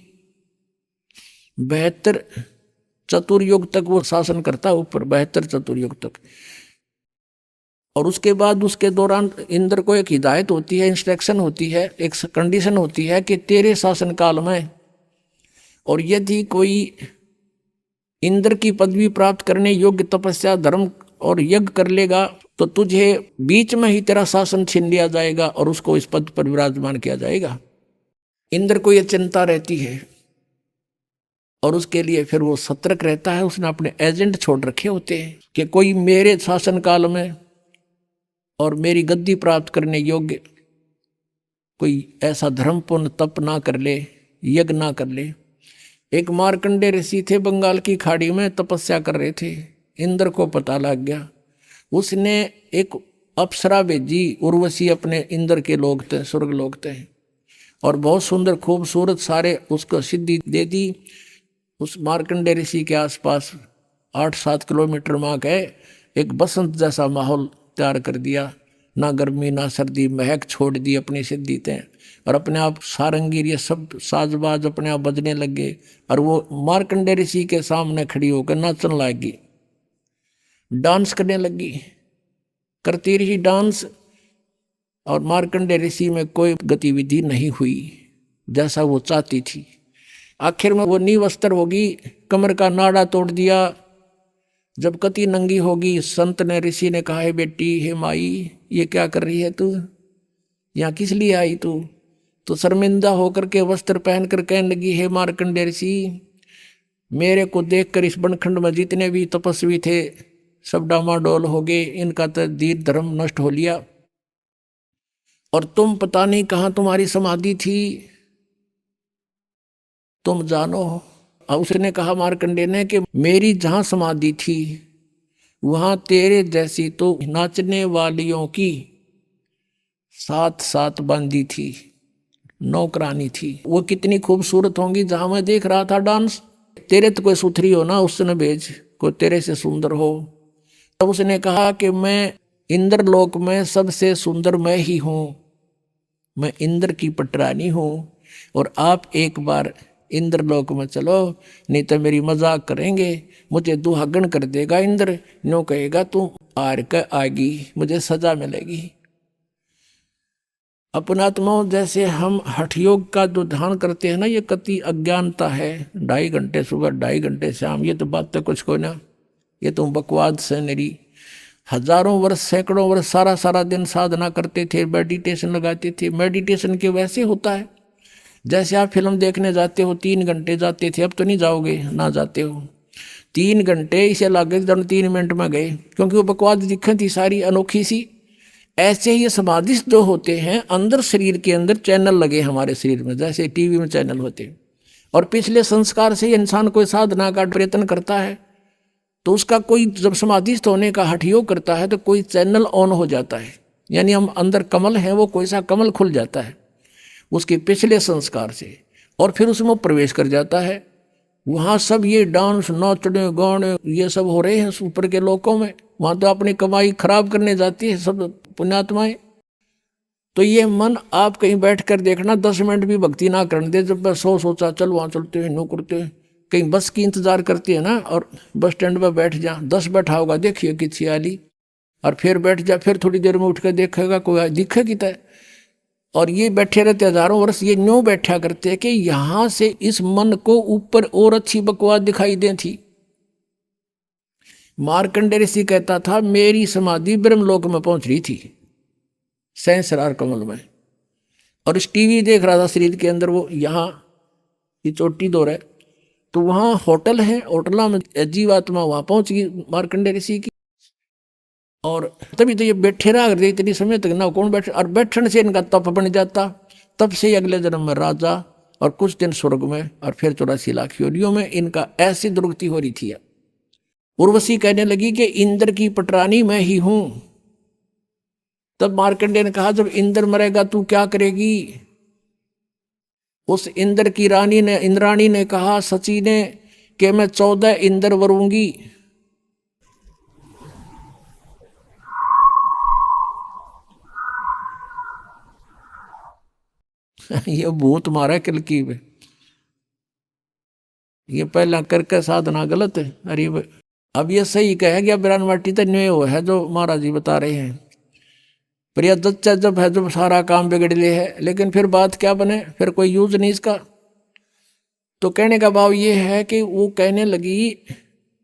S6: 72 चतुर्युग तक वो शासन करता है ऊपर, 72 चतुर्युग तक। और उसके बाद उसके दौरान इंद्र को एक हिदायत होती है, इंस्ट्रक्शन होती है, एक कंडीशन होती है कि तेरे शासन काल में, और यदि कोई इंद्र की पदवी प्राप्त करने योग्य तपस्या धर्म और यज्ञ कर लेगा तो तुझे बीच में ही तेरा शासन छीन लिया जाएगा और उसको इस पद पर विराजमान किया जाएगा। इंद्र को यह चिंता रहती है, और उसके लिए फिर वो सतर्क रहता है। उसने अपने एजेंट छोड़ रखे होते हैं कि कोई मेरे शासन काल में और मेरी गद्दी प्राप्त करने योग्य कोई ऐसा धर्म पुण्य तप ना कर ले, यज्ञ ना कर ले। एक मार्कंडे ऋषि थे, बंगाल की खाड़ी में तपस्या कर रहे थे। इंद्र को पता लग गया, उसने एक अप्सरा भेजी, उर्वशी अपने इंद्र के लोग थे, स्वर्ग लोग थे, और बहुत सुंदर खूबसूरत सारे उसको सिद्धि दे दी। उस मार्कंडे ऋषि के आसपास 8-7 किलोमीटर माँ के एक बसंत जैसा माहौल तैयार कर दिया, ना गर्मी ना सर्दी, महक छोड़ दी अपनी सिद्धि थे। और अपने आप सारंगीर ये सब साजबाज अपने आप बजने लगे, और वो मार्कंडे ऋषि के सामने खड़ी होकर नाचने लगी, डांस करने लगी, करती रही डांस। और मार्कंडे ऋषि में कोई गतिविधि नहीं हुई जैसा वो चाहती थी। आखिर में वो निवस्त्र होगी, कमर का नाड़ा तोड़ दिया। जब कति नंगी होगी, संत ने ऋषि ने कहा, है बेटी, हे माई, ये क्या कर रही है तू, यहाँ किस लिए आई तू? तो शर्मिंदा होकर के वस्त्र पहन कर कहने लगी, हे मार्कंडे ऋषि, मेरे को देखकर इस बनखंड में जितने भी तपस्वी थे सब डामाडोल हो गए, इनका तो दीर धर्म नष्ट हो लिया, और तुम पता नहीं कहाँ तुम्हारी समाधि थी, तुम जानो। और उसने कहा मार्कंडे ने कि मेरी जहाँ समाधि थी वहाँ तेरे जैसी तो नाचने वालियों की 7 बांधी थी, नौकरानी थी। वो कितनी खूबसूरत होंगी जहाँ मैं देख रहा था डांस। तेरे तो कोई सुथरी हो ना, उसने भेज, कोई तेरे से सुंदर हो। तब उसने कहा कि मैं इंद्रलोक में सबसे सुंदर मैं ही हूँ, मैं इंद्र की पटरानी हूँ और आप एक बार इंद्रलोक में चलो, नहीं तो मेरी मजाक करेंगे, मुझे दुहागन कर देगा इंद्र, नो कहेगा तू आर का आगी, मुझे सजा मिलेगी। अपनात्माओं, जैसे हम हठ योग का जो ध्यान करते हैं ना, ये कति अज्ञानता है। 2.5 घंटे सुबह 2.5 घंटे शाम, ये तो बात तो कुछ को ना, ये तो बकवाद से मेरी। हजारों वर्ष सैकड़ों वर्ष सारा दिन साधना करते थे, मेडिटेशन लगाते थे। मेडिटेशन के वैसे होता है जैसे आप फिल्म देखने जाते हो, 3 घंटे जाते थे, अब तो नहीं जाओगे, ना जाते हो। 3 घंटे इसे लगे जब 3 मिनट में गए, क्योंकि वो बकवाद दिक्कत थी सारी अनोखी सी। ऐसे ही समाधिस्थ जो होते हैं, अंदर शरीर के अंदर चैनल लगे हमारे शरीर में, जैसे टीवी में चैनल होते हैं, और पिछले संस्कार से इंसान कोई साधना का प्रयत्न करता है तो उसका कोई, जब समाधिस्थ होने का हठ योग करता है तो कोई चैनल ऑन हो जाता है, यानी हम अंदर कमल है, वो कोई सा कमल खुल जाता है उसके पिछले संस्कार से, और फिर उसमें प्रवेश कर जाता है। वहाँ सब ये डांस नाचने गाने ये सब हो रहे हैं ऊपर के लोकों में, वहाँ तो अपनी कमाई खराब करने जाती है सब पुण्यात्माएं। तो ये मन आप कहीं बैठ कर देखना, 10 मिनट भी भक्ति ना करने दे। जब मैं सोचा चल वहाँ चलते हैं, नो करते हैं, कहीं बस की इंतजार करती है ना, और बस स्टैंड पर बैठ जा, 10 बैठा होगा देखिए कि छियाली, और फिर बैठ जा, फिर थोड़ी देर में उठ कर देखेगा कोई दिखे कि तय। और ये बैठे रहते हजारों वर्ष, ये न्यों बैठा करते कि यहाँ से इस मन को ऊपर और अच्छी बकवास दिखाई दे थी। मार्कंडेय ऋषि कहता था मेरी समाधि ब्रह्मलोक में पहुंच रही थी, सहस्रार कमल में, और इस टीवी देख रहा था शरीर के अंदर, वो यहाँ ये चोटी दौर है, तो वहाँ होटल है, होटला में जीवात्मा वहाँ पहुंच गई मार्कंडेय ऋषि की, और तभी तो ये बैठे रहा करते इतनी समय तक ना कौन बैठे, और बैठने से इनका तप बन जाता, तब से अगले जन्म में राजा, और कुछ दिन स्वर्ग में, और फिर 84 लाख योनियों में इनका ऐसी दुर्गति हो रही थी। उर्वशी कहने लगी कि इंद्र की पटरानी मैं ही हूं। तब मार्कंडेय ने कहा जब इंद्र मरेगा तू क्या करेगी? उस इंद्र की रानी ने, इंद्राणी ने कहा सची ने कि मैं 14 इंद्र वरूंगी। ये भूत मारा किलकी में, ये पहला करके साधना गलत है। अरे अब ये सही कह गया, बिरान माटी तो न्यो है जो महाराज जी बता रहे हैं। प्रिया दच्चा जब है, जब सारा काम बिगड़ ले है, लेकिन फिर बात क्या बने, फिर कोई यूज नहीं इसका। तो कहने का भाव ये है कि वो कहने लगी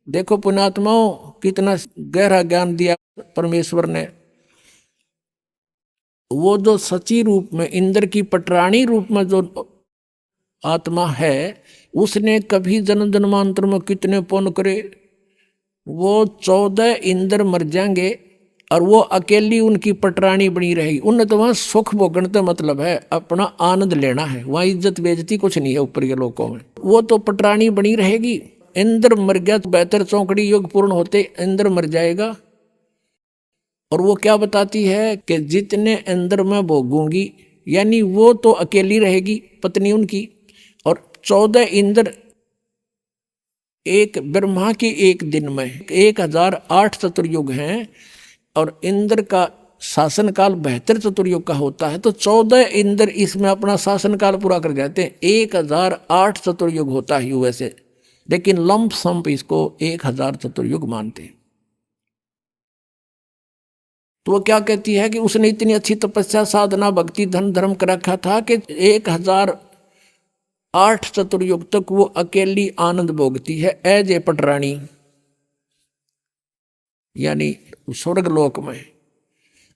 S6: देखो पुण्यात्माओं कितना गहरा ज्ञान दिया परमेश्वर ने। वो जो सची रूप में इंद्र की पटरानी रूप में जो आत्मा है, उसने कभी जन्म जन्मांतर में कितने पुण्य करे, वो 14 इंद्र मर जाएंगे और वो अकेली उनकी पटरानी बनी रहेगी। उन्हें तो वहां सुख भोगने का मतलब है, अपना आनंद लेना है, वहां इज्जत बेइज्जती कुछ नहीं है ऊपर के लोगों में। वो तो पटरानी बनी रहेगी। इंद्र मर गया तो बेहतर चौकड़ी युग पूर्ण होते इंद्र मर जाएगा। और वो क्या बताती है कि जितने इंद्र मैं भोगूंगी, यानी वो तो अकेली रहेगी पत्नी उनकी, और 14 इंद्र एक ब्रह्मा के एक दिन में 1008 चतुर्युग हैं, और इंद्र का शासन काल 72 चतुर्युग का होता है, तो 14 इंद्र इसमें अपना शासन काल पूरा कर जाते हैं। 1008 चतुर्युग होता है वैसे, लेकिन लंप संप इसको 1000 चतुर्युग मानते हैं। तो वो क्या कहती है कि उसने इतनी अच्छी तपस्या साधना भक्ति धन धर्म कर रखा था कि 1008 चतुर्युग तक वो अकेली आनंद भोगती है एज ए पटरानी, यानी स्वर्ग लोक में।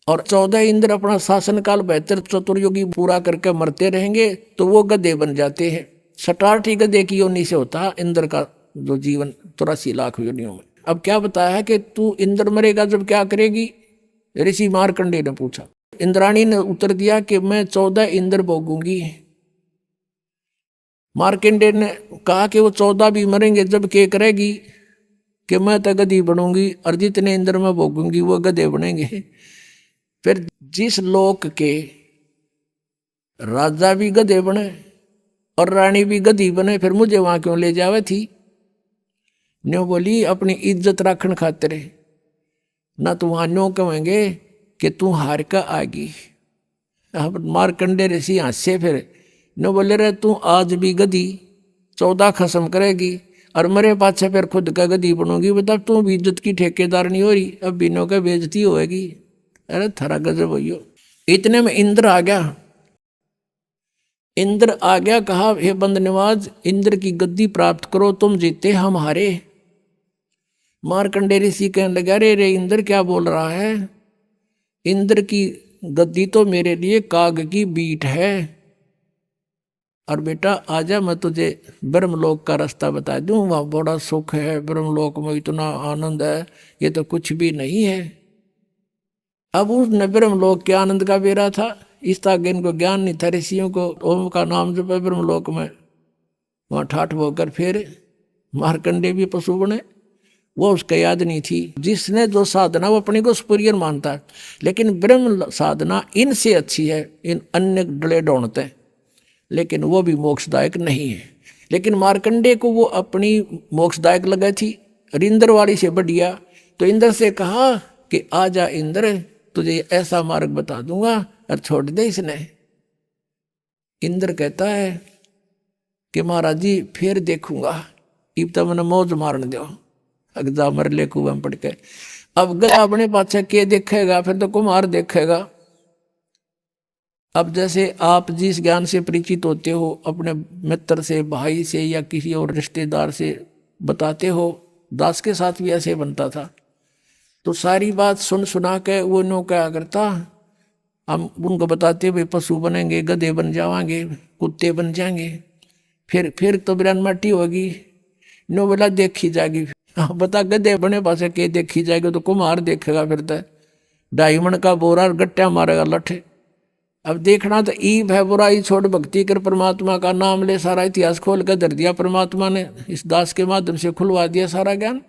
S6: और 14 इंद्र अपना शासन काल 72 चतुर्युगी पूरा करके मरते रहेंगे, तो वो गधे बन जाते हैं। 67 गधे की योनि से होता इंद्र का जो जीवन 84 लाख योनियों में। अब क्या बताया है कि तू इंद्र मरेगा जब क्या करेगी? ऋषि मार्कंडेय ने पूछा। इंद्राणी ने उत्तर दिया कि मैं 14 इंद्र भोगूंगी। मार्कंडेय ने कहा कि वो 14 भी मरेंगे जब क्या करेगी कि मैं तो गधी बनूंगी, और जितने इंद्र में भोगूंगी वो गधे बनेंगे। फिर जिस लोक के राजा भी गधे बने और रानी भी गधी बने, फिर मुझे वहां क्यों ले जावे थी? न्यों बोली अपनी इज्जत रखने खातिर, ना तो वहां न्यों कहेंगे कि तू हार का आगी। अब मार्कंडे ऋषि हंसे फिर न बोले रे तू आज भी गधी 14 खसम करेगी और मरे पाछे फिर खुद का गधी बनोगी, बता तू भी इज्जत की ठेकेदार नहीं हो रही, अब बिनो का बेइज्जती होगी। अरे थारा गजब भैया। इतने में इंद्र आ गया। इंद्र आ गया, कहा हे बंदनवाज इंद्र की गद्दी प्राप्त करो, तुम जीते हम हारे। मार्कंडे ऋषि कहने लगा रे रे इंद्र क्या बोल रहा है, इंद्र की गद्दी तो मेरे लिए काग की बीट है, और बेटा आजा मैं तुझे ब्रह्मलोक का रास्ता बता दूं, वहाँ बड़ा सुख है, ब्रह्मलोक में इतना आनंद है, ये तो कुछ भी नहीं है। अब उसने ब्रह्मलोक के आनंद का बेरा था, इस ताक इनको ज्ञान नहीं था ऋषियों को, ओम का नाम जब ब्रह्मलोक में वहाँ ठाठ होकर फिर मार्कंडे भी पशु बने, वो उसका याद नहीं थी। जिसने जो साधना वो अपने को सुपीरियर मानता है, लेकिन ब्रह्म साधना इनसे अच्छी है, इन अन्य डले ढूंढते, लेकिन वो भी मोक्षदायक नहीं है। लेकिन मार्कंडे को वो अपनी मोक्षदायक लगी थी और इंद्र वाली से बढ़िया, तो इंद्र से कहा कि आजा इंद्र तुझे ऐसा मार्ग बता दूंगा और छोड़ दे इसने। इंद्र कहता है कि महाराज जी फिर देखूंगा, इब तो मैंने मौज मारने दो, अगजा मर ले कुएं पड़ के। अब गधा अपने पाछे के देखेगा, फिर तो कुमार देखेगा। अब जैसे आप जिस ज्ञान से परिचित होते हो, अपने मित्र से, भाई से या किसी और रिश्तेदार से बताते हो, दास के साथ भी ऐसे बनता था, तो सारी बात सुन सुना के वो नो क्या करता, हम उनको बताते भाई पशु बनेंगे, गधे बन जावांगे, कुत्ते बन जाएंगे, फिर तो बिरान मट्टी होगी, नो बोला देखी जाएगी। बता गधे बने पासे के देखी जाएगी, तो कुम्हार देखेगा, फिर तो डायमंड का बोरा गट्टा मारेगा लठे। अब देखना तो ईब है, बुराई छोड़ भक्ति कर, परमात्मा का नाम ले, सारा इतिहास खोल कर धर दिया परमात्मा ने, इस दास के माध्यम से खुलवा दिया सारा ज्ञान।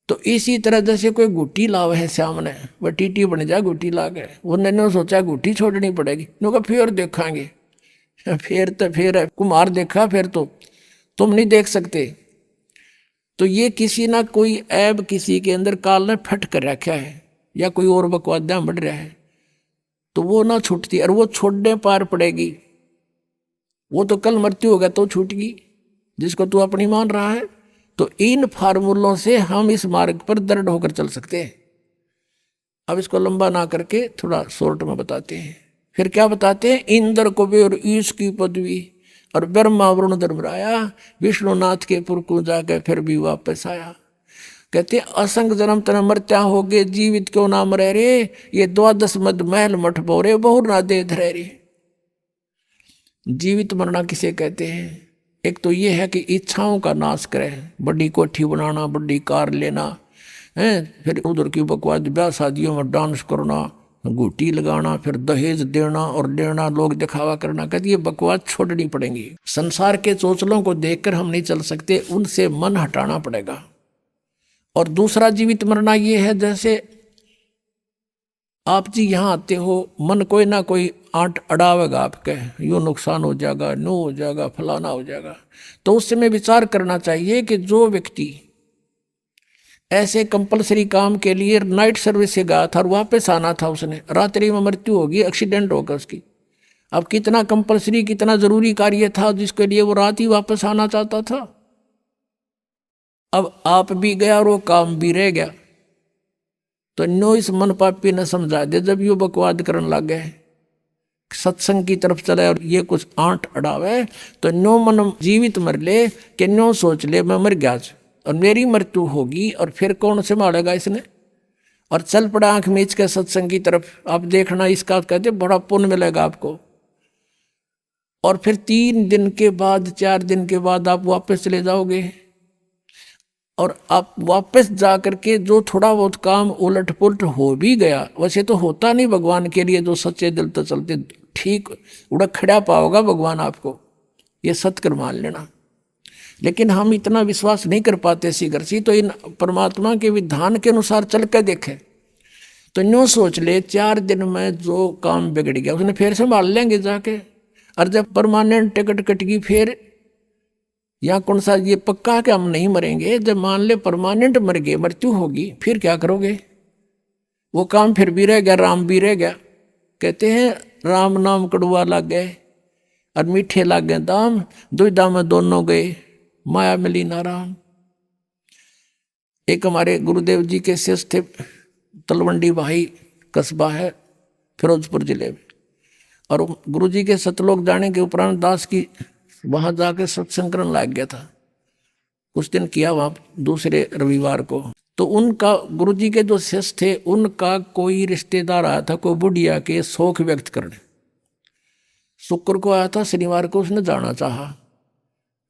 S6: तो इसी तरह जैसे कोई गुट्टी लाव है सामने, वह टीटी बन जा गुट्टी ला के, उन्होंने सोचा गुट्टी छोड़नी पड़ेगी, नो फिर देखांगे, फिर कुम्हार देखा, फिर तो तुम नहीं देख सकते। तो ये किसी ना कोई ऐब किसी के अंदर काल ने फट कर रखा है, या कोई और बकवादा बढ़ रहा है, तो वो ना छूटती, और वो छोड़ने पार पड़ेगी। वो तो कल मृत्यु होगा तो छूटेगी, जिसको तू अपनी मान रहा है। तो इन फार्मूलों से हम इस मार्ग पर दृढ़ होकर चल सकते हैं। अब इसको लंबा ना करके थोड़ा शॉर्ट में बताते हैं। फिर क्या बताते हैं, इंद्र कुबेर ईश की पदवी और ब्रह्मा वरुण धर्मराया, विष्णुनाथ के पुर को जाकर फिर भी वापस आया। कहते असंग जन्म तन मरत्या हो गए, जीवित क्यों ना मरे रे, ये 12 मद महल मठ बोरे बहुर ना दे धरे रे। जीवित मरना किसे कहते हैं, एक तो ये है कि इच्छाओं का नाश करे, बड़ी कोठी बनाना, बड़ी कार लेना है, फिर उधर की बकवाद ब्याह शादियों में डांस करना, गुटी लगाना, फिर दहेज देना और लेना, लोग दिखावा करना। कहते ये बकवाद छोड़नी पड़ेगी। संसार के चोचलों को देखकर हम नहीं चल सकते, उनसे मन हटाना पड़ेगा। और दूसरा जीवित मरना ये है, जैसे आप जी यहाँ आते हो, मन कोई ना कोई आंट अड़ावेगा आपके, यूँ नुकसान हो जाएगा, नो हो जाएगा, फलाना हो जाएगा। तो उस समय विचार करना चाहिए कि जो व्यक्ति ऐसे कंपलसरी काम के लिए नाइट सर्विस से गया था और वापस आना था, उसने रात्रि में मृत्यु होगी, एक्सीडेंट होगा उसकी। अब कितना कंपलसरी, कितना जरूरी कार्य था जिसके लिए वो रात ही वापस आना चाहता था। अब आप भी गया और वो काम भी रह गया। तो नो इस मन पापी ने समझा दे, जब यू बकवाद करने लग गए, सत्संग की तरफ चले और ये कुछ आंट अड़ावे, तो नो मन जीवित मर ले कि नो सोच ले मैं मर गया और मेरी मृत्यु होगी, और फिर कौन संभालेगा इसने। और चल पड़ा आंख मीच के सत्संग की तरफ। आप देखना, इसका कहते बड़ा पुण्य मिलेगा आपको। और फिर 3 दिन के बाद, 4 दिन के बाद आप वापस चले जाओगे, और आप वापस जा करके जो थोड़ा बहुत काम उलट पुलट हो भी गया, वैसे तो होता नहीं भगवान के लिए, जो सच्चे दिल तो चलते ठीक उड़क खड़ा पाओगा भगवान आपको, ये सत्कर मान लेना। लेकिन हम इतना विश्वास नहीं कर पाते शीघ्र, तो इन परमात्मा के विधान के अनुसार चल कर देखे। तो यूँ सोच ले 4 दिन में जो काम बिगड़ गया उसने फिर संभाल लेंगे जाके। और जब परमानेंट टिकट कटेगी फिर, या कौन सा ये पक्का कि हम नहीं मरेंगे, जब मान ले परमानेंट मर गए, मृत्यु होगी, फिर क्या करोगे। वो काम फिर भी रह गया, राम भी रह गया। कहते हैं राम नाम कड़ुआ लागे और मीठे लागे दाम, दुविधा में दोनों गए माया मिली ना राम। एक हमारे गुरुदेव जी के शिष्य थे, तलवंडी भाई कस्बा है फिरोजपुर जिले में, और गुरु जी के सतलोक जाने के उपरांत दास की वहां जाके सत्संग करने लग गया था। कुछ दिन किया वहां दूसरे रविवार को, तो उनका गुरु जी के जो शिष्य थे उनका कोई रिश्तेदार आया था, कोई बुढ़िया के शौक व्यक्त करने। शुक्र को आया था, शनिवार को उसने जाना चाहा।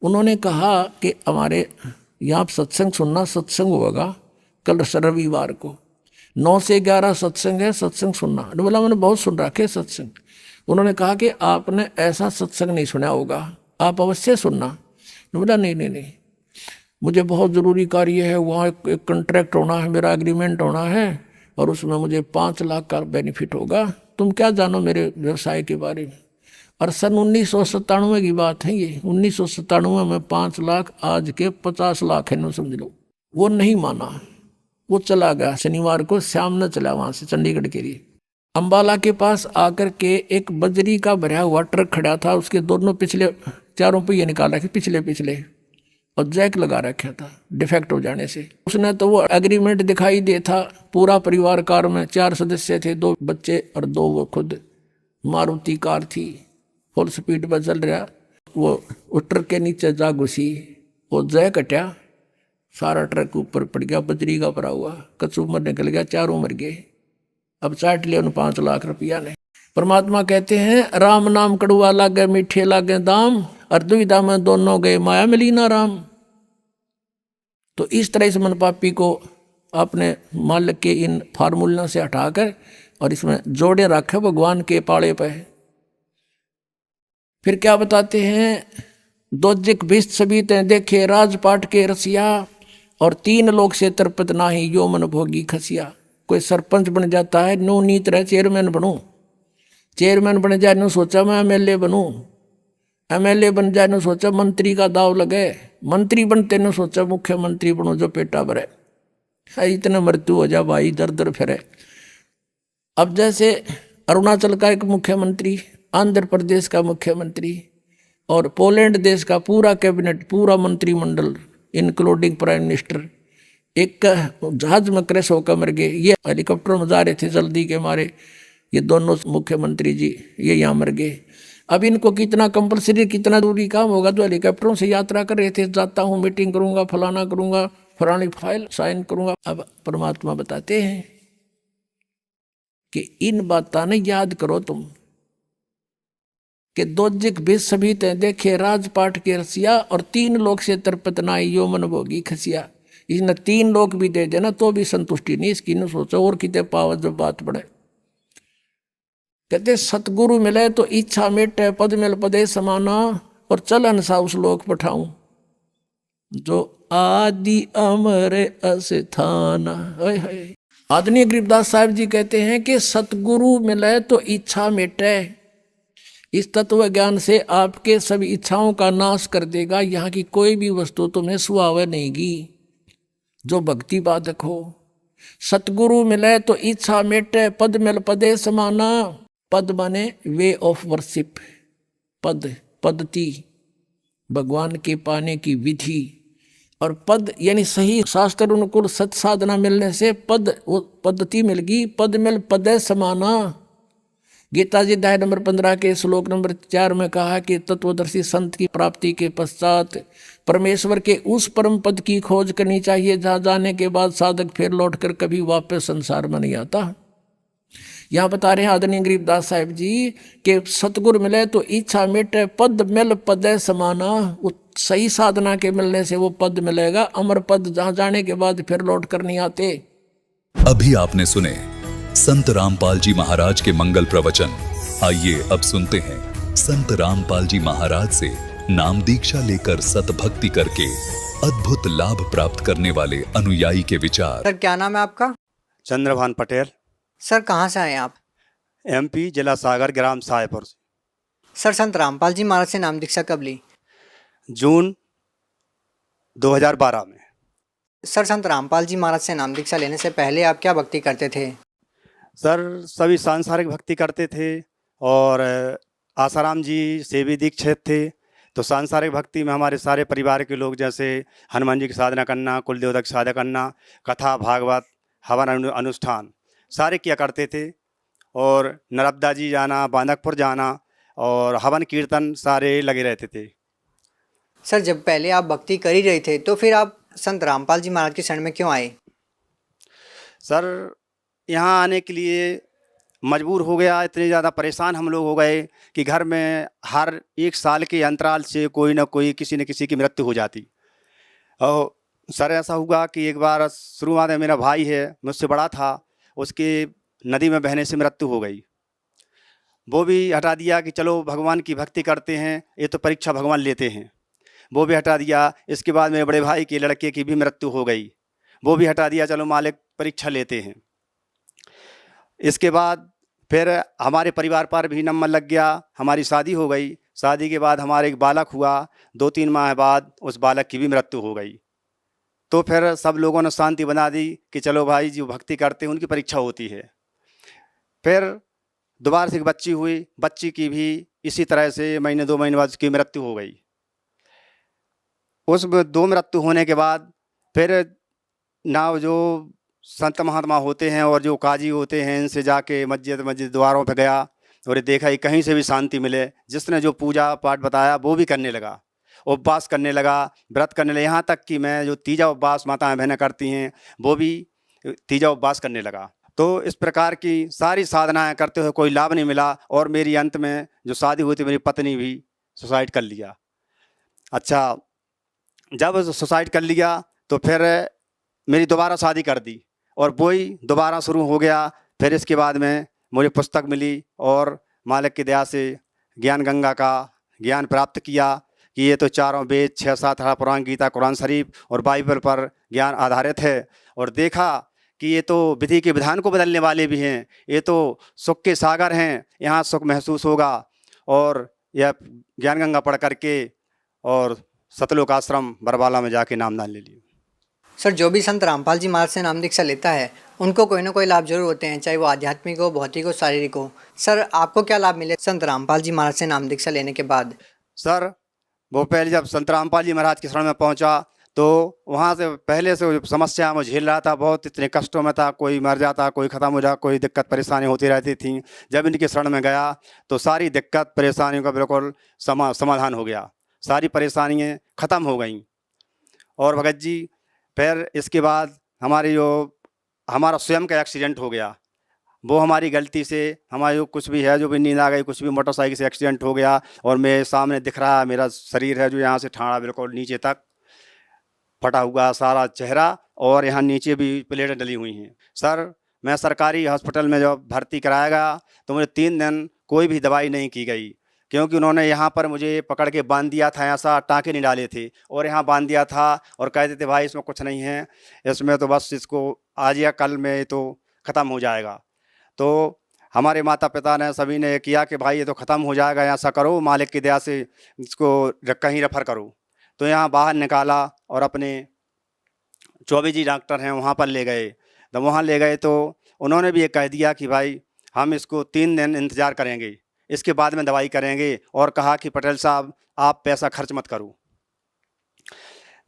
S6: उन्होंने कहा कि हमारे यहाँ सत्संग सुनना, सत्संग होगा कल रविवार को 9 से 11 सत्संग है, सत्संग सुनना। बोला मैंने बहुत सुन रखे सत्संग। उन्होंने कहा कि आपने ऐसा सत्संग नहीं सुना होगा, आप अवश्य सुनना। बोला नहीं, मुझे बहुत ज़रूरी कार्य है, वहाँ एक कॉन्ट्रैक्ट होना है, मेरा एग्रीमेंट होना है और उसमें मुझे 5 लाख का बेनिफिट होगा। तुम क्या जानो मेरे व्यवसाय के बारे में। और सन 1997 की बात है ये, 1997 में 5 लाख, आज के 50 लाख है, न समझ लो। वो नहीं माना, वो चला गया। शनिवार को शाम न चला वहाँ से चंडीगढ़ के लिए। अम्बाला के पास आकर के एक बजरी का भरा हुआ ट्रक खड़ा था, उसके दोनों पिछले चारों पहिए निकाल रखे पिछले, और जैक लगा रखा था डिफेक्ट हो जाने से। उसने तो वो एग्रीमेंट दिखाई दे था, पूरा परिवार कार में 4 सदस्य थे, 2 बच्चे और 2 वो खुद। मारुति कार थी, फुल स्पीड पर चल रहा, वो ट्रक के नीचे जा घुसी, वो जैक हटा, सारा ट्रक ऊपर पड़ गया, बजरी का भरा हुआ, कचूमर निकल गया, चारों मर गए। अब चाट लिया उन 5 लाख रुपया ने। परमात्मा कहते हैं राम नाम कड़ुआ लागे मीठे लागे दाम, और दुविधा में दोनों गए माया मिली ना राम। तो इस तरह से मन पापी को अपने मालिक के इन फार्मूलों से हटाकर और इसमें जोड़े रखे भगवान के पाले पे। फिर क्या बताते हैं, दोजिक बिस्त सभी ते देखे राजपाट के रसिया, और 3 लोग से तरपत नाही यो मन भोगी खसिया। कोई सरपंच बन जाता है, नो नीत रहे चेयरमैन बनूं, चेयरमैन बन जाए नो सोचा मैं एमएलए बनूं, एमएलए बन जाए नो सोचा मंत्री का दाव लगे, मंत्री बनते नो सोचा मुख्यमंत्री बनो जो पेटा भरे। इतने मृत्यु हो जा भाई, दर दर फिरे। अब जैसे अरुणाचल का एक मुख्यमंत्री, आंध्र प्रदेश का मुख्यमंत्री और पोलैंड देश का पूरा कैबिनेट, पूरा मंत्रिमंडल इंक्लूडिंग प्राइम मिनिस्टर एक जहाज में क्रैश होकर मर गए। ये हेलीकॉप्टर में जा रहे थे जल्दी के मारे, ये दोनों मुख्यमंत्री जी ये यहाँ मर गए। अब इनको कितना कंपलसरी, कितना दूरी काम होगा, जो हेलीकॉप्टरों से यात्रा कर रहे थे, जाता हूँ मीटिंग करूंगा, फलाना करूंगा, फलानी फाइल साइन करूंगा। अब परमात्मा बताते हैं कि इन बातों ने याद करो तुम, कि दोजिक भी सभी ते देखे राजपाट के रसिया, और 3 लोग से तरपत नाई यो मन भोगी खसिया। इसने 3 लोग भी दे देना तो भी संतुष्टि नहीं इसकी, न सोचो और कितने पावत जब बात बढ़े। कहते सतगुरु मिले तो इच्छा मेटे, पद मिल पदे समाना, और चलन सा उस लोक पठाऊं जो आदि अमर अस्थाना। आदरणीय गरीबदास साहब जी कहते हैं कि सतगुरु मिले तो इच्छा मेटे। इस तत्व ज्ञान से आपके सभी इच्छाओं का नाश कर देगा। यहाँ की कोई भी वस्तु तुम्हें सुहावे नहींगी जो भक्ति बाधक हो। सतगुरु मिले तो इच्छा मेटे, पद मिल पदे समाना। पद माने वे ऑफ वर्शिप, पद पद्धति, भगवान के पाने की विधि, और पद यानी सही शास्त्र अनुकूल सत साधना मिलने से पद, वो पद्धति मिल गई। पद मिल पदे समाना। गीता जी अध्याय नंबर 15 के श्लोक नंबर 4 में कहा कि तत्वदर्शी संत की प्राप्ति के पश्चात परमेश्वर के उस परम पद की खोज करनी चाहिए जहाँ जाने के बाद साधक फिर लौटकर कभी वापस संसार में नहीं आता। यहाँ बता रहे हैं आदरणीय गरीबदास साहब जी कि सतगुरु मिले तो इच्छा मिटे, पद मिल पदे समाना। वो सही साधना के मिलने से वो पद मिलेगा, अमर पद, जहाँ जाने के बाद फिर लौट कर नहीं आते।
S7: अभी आपने सुने संत रामपाल जी महाराज के मंगल प्रवचन। आइए अब सुनते हैं संत रामपाल जी महाराज से नाम दीक्षा लेकर सतभक्ति करके अद्भुत लाभ प्राप्त करने वाले अनुयायी के विचार।
S8: सर क्या नाम है आपका?
S9: चंद्रभान पटेल।
S8: सर कहाँ से आए आप?
S9: एमपी, जिला सागर, ग्राम साहेपुर।
S8: सर संत रामपाल जी महाराज से नाम दीक्षा कब ली?
S9: जून 2012 में।
S8: सर संत रामपाल जी महाराज से नाम दीक्षा लेने से पहले आप क्या भक्ति करते थे?
S9: सर सभी सांसारिक भक्ति करते थे, और आसाराम जी से भी दीक्षित थे। तो सांसारिक भक्ति में हमारे सारे परिवार के लोग जैसे हनुमान जी की साधना करना, कुल देवता की साधना करना, कथा भागवत हवन अनुष्ठान सारे किया करते थे। और नर्मदा जी जाना, बांदकपुर जाना और हवन कीर्तन सारे लगे रहते थे।
S8: सर जब पहले आप भक्ति कर ही रहे थे तो फिर आप संत रामपाल जी महाराज के शरण में क्यों आए?
S9: सर यहाँ आने के लिए मजबूर हो गया, इतने ज़्यादा परेशान हम लोग हो गए कि घर में हर 1 साल के अंतराल से कोई ना कोई किसी न किसी की मृत्यु हो जाती। और सर ऐसा हुआ कि एक बार शुरुआत में मेरा भाई है, मुझसे बड़ा था, उसके नदी में बहने से मृत्यु हो गई। वो भी हटा दिया कि चलो भगवान की भक्ति करते हैं, ये तो परीक्षा भगवान लेते हैं, वो भी हटा दिया। इसके बाद मेरे बड़े भाई के लड़के की भी मृत्यु हो गई, वो भी हटा दिया, चलो मालिक परीक्षा लेते हैं। इसके बाद फिर हमारे परिवार पर भी नंबर लग गया, हमारी शादी हो गई। शादी के बाद हमारे एक बालक हुआ, 2-3 माह बाद उस बालक की भी मृत्यु हो गई। तो फिर सब लोगों ने शांति बना दी कि चलो भाई जो भक्ति करते हैं उनकी परीक्षा होती है। फिर दोबारा से एक बच्ची हुई, बच्ची की भी इसी तरह से महीने 2 महीने बाद उसकी मृत्यु हो गई। उस 2 मृत्यु होने के बाद फिर ना जो संत महात्मा होते हैं और जो काजी होते हैं इनसे जाके मस्जिद द्वारों पे गया और ये देखा कि कहीं से भी शांति मिले। जिसने जो पूजा पाठ बताया वो भी करने लगा, उपवास करने लगा, व्रत करने लगा। यहाँ तक कि मैं जो तीजा उपवास माताएं बहनें करती हैं वो भी तीजा उपवास करने लगा। तो इस प्रकार की सारी साधनाएं करते हुए कोई लाभ नहीं मिला और मेरी अंत में जो शादी हुई थी मेरी पत्नी भी सुसाइड कर लिया। अच्छा, जब सुसाइड कर लिया तो फिर मेरी दोबारा शादी कर दी और वही दोबारा शुरू हो गया। फिर इसके बाद में मुझे पुस्तक मिली और मालिक की दया से ज्ञान गंगा का ज्ञान प्राप्त किया कि ये तो चारों वेद, 6-7 पुराण, गीता, कुरान शरीफ और बाइबल पर ज्ञान आधारित है। और देखा कि ये तो विधि के विधान को बदलने वाले भी हैं, ये तो सुख के सागर हैं, यहाँ सुख महसूस होगा। और यह ज्ञान गंगा पढ़ करके और सतलोक आश्रम बरवाला में जाके नामदान ले लिया।
S8: सर जो भी संत रामपाल जी महाराज से नाम दीक्षा लेता है उनको कोई ना कोई लाभ जरूर होते हैं, चाहे वो आध्यात्मिक हो, भौतिक हो, शारीरिक हो। सर आपको क्या लाभ मिले संत रामपाल जी महाराज से नाम दीक्षा लेने के बाद?
S9: सर वो पहले जब संत रामपाल जी महाराज के शरण में पहुंचा तो वहाँ से पहले से जो समस्या मैं झेल रहा था, बहुत इतने कष्टों में था, कोई मर जाता, कोई ख़त्म हो जाता, कोई दिक्कत परेशानी होती रहती थी। जब इनके शरण में गया तो सारी दिक्कत परेशानियों का बिल्कुल समाधान हो गया, सारी परेशानियाँ ख़त्म हो गईं। और भगत जी फिर इसके बाद हमारा स्वयं का एक्सीडेंट हो गया, वो हमारी गलती से हमारे कुछ भी है, जो भी नींद आ गई, कुछ भी मोटरसाइकिल से एक्सीडेंट हो गया और मेरे सामने दिख रहा है मेरा शरीर है जो यहाँ से ठाड़ा बिल्कुल नीचे तक फटा हुआ सारा चेहरा और यहाँ नीचे भी प्लेटें डली हुई हैं। सर मैं सरकारी हॉस्पिटल में जब भर्ती कराया गया तो मुझे 3 दिन कोई भी दवाई नहीं की गई, क्योंकि उन्होंने यहाँ पर मुझे पकड़ के बांध दिया था, ऐसा टाँके नहीं डाले थे और यहाँ बांध दिया था और कहते थे भाई इसमें कुछ नहीं है, इसमें तो बस इसको आज या कल में तो ख़त्म हो जाएगा। तो हमारे माता पिता ने सभी ने किया कि भाई ये तो ख़त्म हो जाएगा, ऐसा करो मालिक की दया से इसको कहीं रेफर करो। तो यहाँ बाहर निकाला और अपने चौबे जी डॉक्टर हैं वहाँ पर ले गए। तो वहाँ ले गए तो उन्होंने भी ये कह दिया कि भाई हम इसको 3 दिन इंतज़ार करेंगे, इसके बाद में दवाई करेंगे, और कहा कि पटेल साहब आप पैसा खर्च मत करो।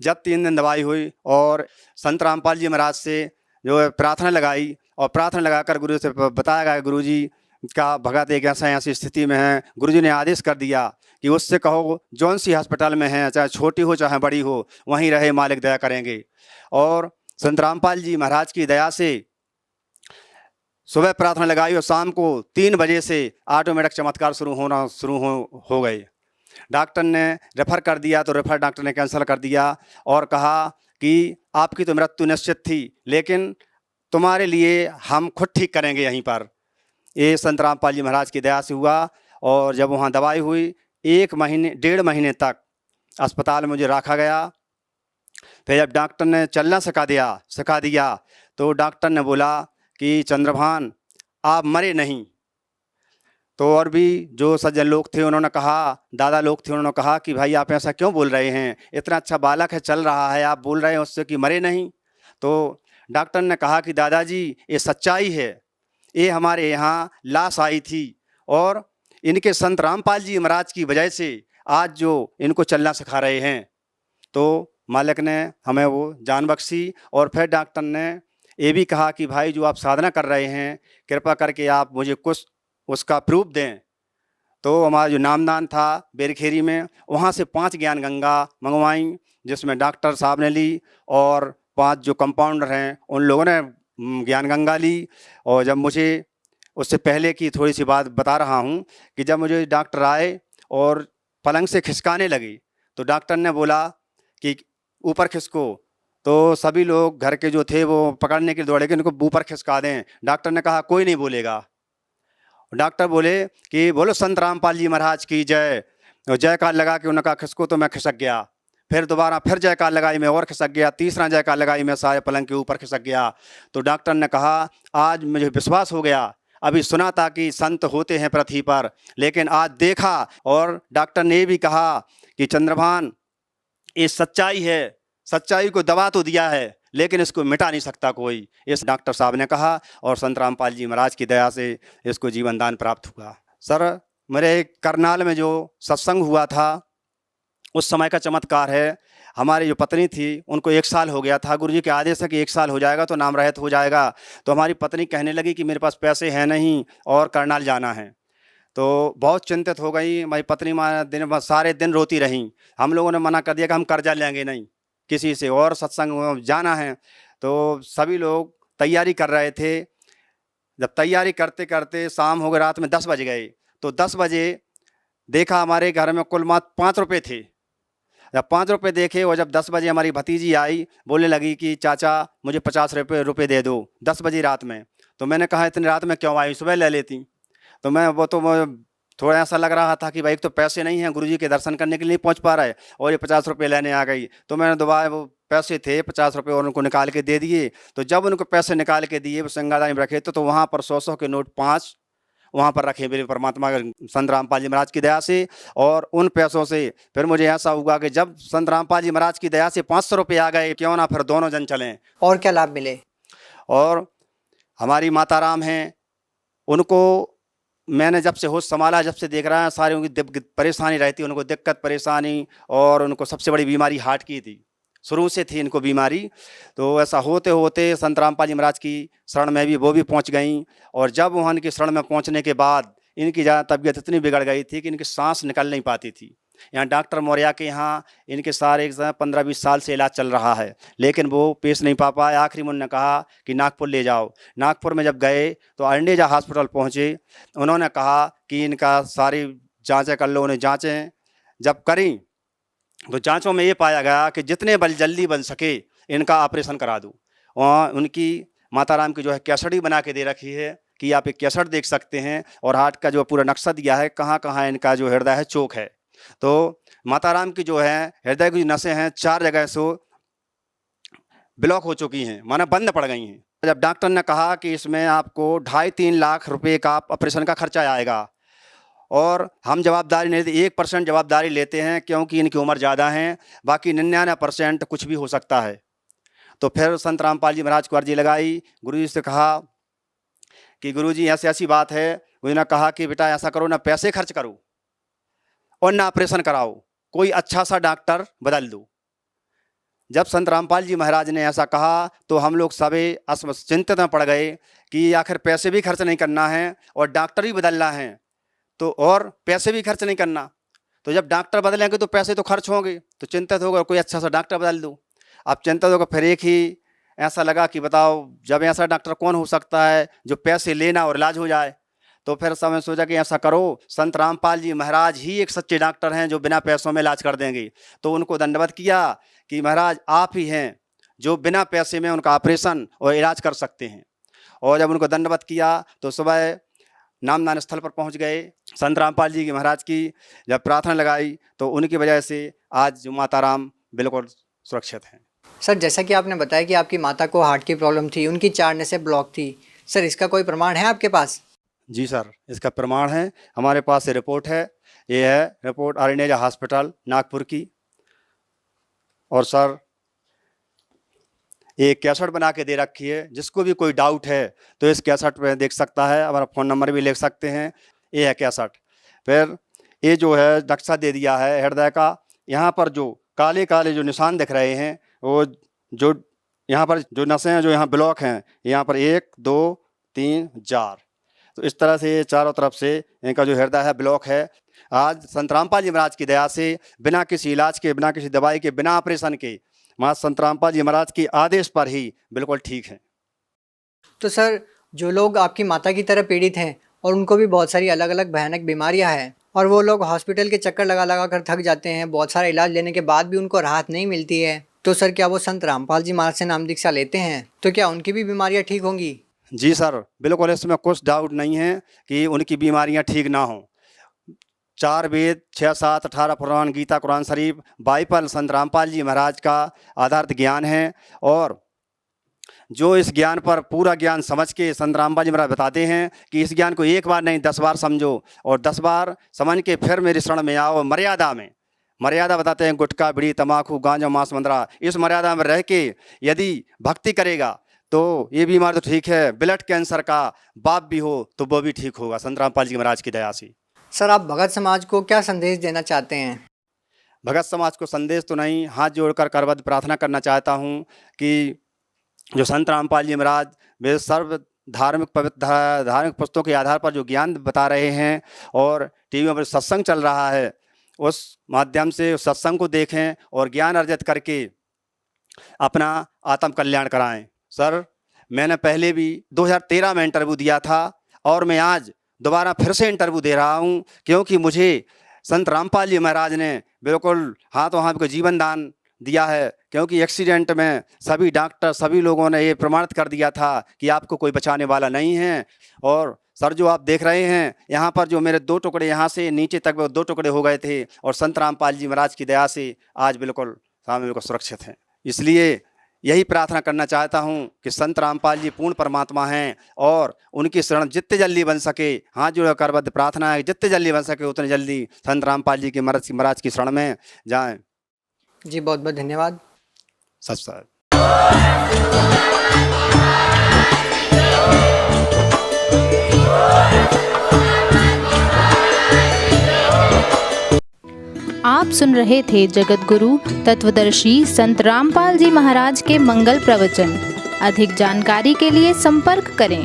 S9: जब 3 दिन दवाई हुई और संत रामपाल जी महाराज से जो है प्रार्थना लगाई और प्रार्थना लगाकर गुरु से बताया गया गुरु जी का भगत एक ऐसी स्थिति में है, गुरु जी ने आदेश कर दिया कि उससे कहो जौन सी हॉस्पिटल में है, चाहे छोटी हो चाहे बड़ी हो, वहीं रहे, मालिक दया करेंगे। और संत रामपाल जी महाराज की दया से सुबह प्रार्थना लगाई और शाम को 3 बजे से ऑटोमेटिक चमत्कार शुरू हो गए। डॉक्टर ने रेफ़र कर दिया तो रेफ़र डॉक्टर ने कैंसिल कर दिया और कहा कि आपकी तो मृत्यु निश्चित थी, लेकिन तुम्हारे लिए हम खुद ठीक करेंगे यहीं पर। ये संत रामपाल जी महाराज की दया से हुआ। और जब वहाँ दवाई हुई 1-1.5 महीने तक अस्पताल में मुझे रखा गया। फिर जब डॉक्टर ने चलना सिखा दिया तो डॉक्टर ने बोला कि चंद्रभान आप मरे नहीं। तो और भी जो सज्जन लोग थे उन्होंने कहा, दादा लोग थे, उन्होंने कहा कि भाई आप ऐसा क्यों बोल रहे हैं, इतना अच्छा बालक है, चल रहा है, आप बोल रहे हैं उससे कि मरे नहीं। तो डॉक्टर ने कहा कि दादाजी ये सच्चाई है, ये हमारे यहाँ लाश आई थी और इनके संत रामपाल जी महाराज की वजह से आज जो इनको चलना सिखा रहे हैं, तो मालिक ने हमें वो जान बख्शी। और फिर डॉक्टर ने ये भी कहा कि भाई जो आप साधना कर रहे हैं, कृपा करके आप मुझे कुछ उसका प्रूफ दें। तो हमारा जो नामदान था बेरखेरी में, वहाँ से 5 ज्ञान गंगा मंगवाई, जिसमें डॉक्टर साहब ने ली और 5 जो कंपाउंडर हैं उन लोगों ने ज्ञान गंगा ली। और जब मुझे उससे पहले की थोड़ी सी बात बता रहा हूँ कि जब मुझे डॉक्टर आए और पलंग से खिसकाने लगी, तो डॉक्टर ने बोला कि ऊपर खिसको। तो सभी लोग घर के जो थे वो पकड़ने के लिए दौड़े कि इनको ऊपर खिसका दें। डॉक्टर ने कहा कोई नहीं बोलेगा। डॉक्टर बोले कि बोलो संत रामपाल जी महाराज की जय। और जयकार लगा के उन्होंने कहा खिसको, तो मैं खिसक गया। फिर दोबारा फिर जयकार लगाई, मैं और खिसक गया। तीसरा जयकार लगाई, मैं सारे पलंग के ऊपर खिसक गया। तो डॉक्टर ने कहा आज मुझे विश्वास हो गया, अभी सुना था कि संत होते हैं पृथ्वी पर, लेकिन आज देखा। और डॉक्टर ने भी कहा कि चंद्रभान ये सच्चाई है, सच्चाई को दबा तो दिया है लेकिन इसको मिटा नहीं सकता कोई, इस डॉक्टर साहब ने कहा। और संत रामपाल जी महाराज की दया से इसको जीवन दान प्राप्त हुआ। सर मेरे करनाल में जो सत्संग हुआ था उस समय का चमत्कार है। हमारी जो पत्नी थी उनको 1 साल हो गया था, गुरुजी के आदेश है कि 1 साल हो जाएगा तो नाम रहित हो जाएगा। तो हमारी पत्नी कहने लगी कि मेरे पास पैसे हैं नहीं और करनाल जाना है। तो बहुत चिंतित हो गई हमारी पत्नी, सारे दिन रोती रहीं। हम लोगों ने मना कर दिया कि हम कर्जा लेंगे नहीं किसी से, और सत्संग जाना है। तो सभी लोग तैयारी कर रहे थे। जब तैयारी करते करते शाम हो गई, रात में 10 बज गए। तो 10 बजे देखा हमारे घर में कुल मात्र 5 रुपये थे। जब 5 रुपये देखे और जब 10 बजे हमारी भतीजी आई, बोलने लगी कि चाचा मुझे 50 रुपये दे दो, 10 बजे रात में। तो मैंने कहा इतनी रात में क्यों आई, सुबह ले लेती। तो मैं थोड़ा ऐसा लग रहा था कि भाई एक तो पैसे नहीं हैं, गुरुजी के दर्शन करने के लिए नहीं पहुंच पा रहे, और ये 50 रुपये लेने आ गई। तो मैंने दोबारा वो पैसे थे 50 रुपये और उनको निकाल के दे दिए। तो जब उनको पैसे निकाल के दिए, वो संगादानी में रखे तो वहाँ पर 100 के नोट 5 वहाँ पर रखे मेरे परमात्मा संत रामपाल जी महाराज की दया से। और उन पैसों से फिर मुझे ऐसा हुआ कि जब संत रामपाल जी महाराज की दया से 500 रुपये आ गए, क्यों ना फिर दोनों जन चलें।
S8: और क्या लाभ मिले?
S9: और हमारी माता राम हैं, उनको मैंने जब से होश संभाला, जब से देख रहा है सारी उनकी परेशानी रहती, उनको दिक्कत परेशानी, और उनको सबसे बड़ी बीमारी हार्ट की थी, शुरू से थी इनको बीमारी। तो ऐसा होते होते संत रामपाल जी महाराज की शरण में भी वो भी पहुंच गई। और जब वहाँ इनकी शरण में पहुंचने के बाद इनकी ज़्यादा तबीयत इतनी बिगड़ गई थी कि इनकी सांस निकल नहीं पाती थी। यहाँ डॉक्टर मौर्या के यहाँ इनके सारे 15-20 साल से इलाज चल रहा है, लेकिन वो पेश नहीं पा पाए। आखिरी में उन्होंने कहा कि नागपुर ले जाओ। नागपुर में जब गए तो अर्नेजा हॉस्पिटल पहुँचे, उन्होंने कहा कि इनका सारी जाँचें कर लो। उन्हें जाँचें जब करी तो जाँचों में ये पाया गया कि जितने जल्दी बन सके इनका ऑपरेशन करा दूँ। वहाँ उनकी माता राम की जो है कैसेट बना के दे रखी है कि आप एक कैसेट देख सकते हैं, और हार्ट का जो पूरा नक्शा दिया है कहाँ कहाँ इनका जो हृदय है चोक है। तो माता राम की जो है हृदय की नसें हैं 4 जगह से ब्लॉक हो चुकी हैं, माना बंद पड़ गई हैं। जब डॉक्टर ने कहा कि इसमें आपको 2.5-3 लाख रुपए का ऑपरेशन का खर्चा आएगा, और हम जवाबदारी नहीं लेते, 1% जवाबदारी लेते हैं क्योंकि इनकी उम्र ज़्यादा है, बाकी 99% कुछ भी हो सकता है। तो फिर संत रामपाल जी महाराज को अर्जी लगाई, गुरुजी से कहा कि गुरुजी ऐसी ऐसी बात है। गुरुजी ने कहा कि बेटा ऐसा करो, ना पैसे खर्च करो और ना ऑपरेशन कराओ, कोई अच्छा सा डॉक्टर बदल दो। जब संत रामपाल जी महाराज ने ऐसा कहा तो हम लोग सभी चिंतित में पड़ गए कि आखिर पैसे भी खर्च नहीं करना है और डॉक्टर भी बदलना है, तो और पैसे भी खर्च नहीं करना, तो जब डॉक्टर बदलेंगे तो पैसे तो खर्च होंगे। तो चिंतित होकर कोई अच्छा सा डॉक्टर बदल दो। अब चिंतित होकर फिर एक ही ऐसा लगा कि बताओ जब ऐसा डॉक्टर कौन हो सकता है जो पैसे लेना और इलाज हो जाए। तो फिर समय सोचा कि ऐसा करो, संत रामपाल जी महाराज ही एक सच्चे डॉक्टर हैं जो बिना पैसों में इलाज कर देंगे। तो उनको दंडवत किया कि महाराज आप ही हैं जो बिना पैसे में उनका ऑपरेशन और इलाज कर सकते हैं। और जब उनको दंडवत किया तो सुबह नामदान स्थल पर पहुंच गए। संत रामपाल जी की महाराज की जब प्रार्थना लगाई तो उनकी वजह से आज जो माता राम बिल्कुल सुरक्षित हैं।
S8: सर जैसा कि आपने बताया कि आपकी माता को हार्ट की प्रॉब्लम थी, उनकी 4 नसें ब्लॉक थी, सर इसका कोई प्रमाण है आपके पास?
S9: जी सर, इसका प्रमाण है, हमारे पास ये रिपोर्ट है। ये है रिपोर्ट अर्नेजा हॉस्पिटल नागपुर की। और सर एक कैसेट बना के दे रखी है, जिसको भी कोई डाउट है तो इस कैसेट में देख सकता है, हमारा फ़ोन नंबर भी लिख सकते हैं। ये है कैसेट। फिर ये जो है नक्शा दे दिया है हृदय का। यहाँ पर जो काले काले जो निशान दिख रहे हैं, वो जो यहाँ पर जो नसें हैं, जो यहाँ ब्लॉक हैं, यहाँ पर 1 2 3 4, तो इस तरह से चारों तरफ से इनका जो हृदय है ब्लॉक है। आज संत रामपाल जी महाराज की दया से बिना किसी इलाज के, बिना किसी दवाई के, बिना ऑपरेशन के, माँ संत रामपाल जी महाराज के आदेश पर ही बिल्कुल ठीक है।
S8: तो सर, जो लोग आपकी माता की तरह पीड़ित हैं और उनको भी बहुत सारी अलग अलग भयानक बीमारियां हैं और वो लोग हॉस्पिटल के चक्कर लगा लगा कर थक जाते हैं, बहुत सारा इलाज लेने के बाद भी उनको राहत नहीं मिलती है, तो सर क्या वो संत रामपाल जी महाराज से नाम दीक्षा लेते हैं तो क्या उनकी भी बीमारियां ठीक होंगी?
S9: जी सर, बिल्कुल इसमें कुछ डाउट नहीं है कि उनकी बीमारियां ठीक ना हों। 4 वेद, 6 7 18 पुराण, गीता, कुरान शरीफ, बाइबल संत रामपाल जी महाराज का आधारित ज्ञान है, और जो इस ज्ञान पर पूरा ज्ञान समझ के संत रामपाल जी महाराज बताते हैं कि इस ज्ञान को एक बार नहीं 10 बार समझो और 10 बार समझ के फिर मेरे शरण में आओ। मर्यादा में, मर्यादा बताते हैं गुटखा, बीड़ी, तम्बाकू, गांजा, मांस, मंदरा, इस मर्यादा में रह के यदि भक्ति करेगा तो ये बीमारी तो ठीक है, ब्लड कैंसर का बाप भी हो तो वो भी ठीक होगा संत रामपाल जी महाराज की दया से।
S8: सर, आप भगत समाज को क्या संदेश देना चाहते हैं?
S9: भगत समाज को संदेश तो नहीं, हाथ जोड़कर करबद्ध प्रार्थना करना चाहता हूँ कि जो संत रामपाल जी महाराज वे सर्व धार्मिक पुस्तकों के आधार पर जो ज्ञान बता रहे हैं और टीवी पर सत्संग चल रहा है, उस माध्यम से उस सत्संग को देखें और ज्ञान अर्जित करके अपना आत्म कल्याण कराएं। सर, मैंने पहले भी 2013 में इंटरव्यू दिया था और मैं आज दोबारा फिर से इंटरव्यू दे रहा हूं, क्योंकि मुझे संत रामपाल जी महाराज ने बिल्कुल हाथों हाथ को जीवन दान दिया है। क्योंकि एक्सीडेंट में सभी डॉक्टर, सभी लोगों ने ये प्रमाणित कर दिया था कि आपको कोई बचाने वाला नहीं है। और सर, जो आप देख रहे हैं यहाँ पर जो मेरे 2 टुकड़े यहाँ से नीचे तक 2 टुकड़े हो गए थे, और संत रामपाल जी महाराज की दया से आज बिल्कुल सामने बिल्कुल सुरक्षित हैं। इसलिए यही प्रार्थना करना चाहता हूँ कि संत रामपाल जी पूर्ण परमात्मा हैं और उनकी शरण जितने जल्दी बन सके, हाथ जोड़ करबद्ध प्रार्थना है, जितने जल्दी बन सके उतने जल्दी संत रामपाल जी के महाराज की शरण में जाएं।
S8: जी, बहुत बहुत धन्यवाद।
S9: सच सर।
S10: आप सुन रहे थे जगत गुरु तत्वदर्शी संत रामपाल जी महाराज के मंगल प्रवचन। अधिक जानकारी के लिए संपर्क करें।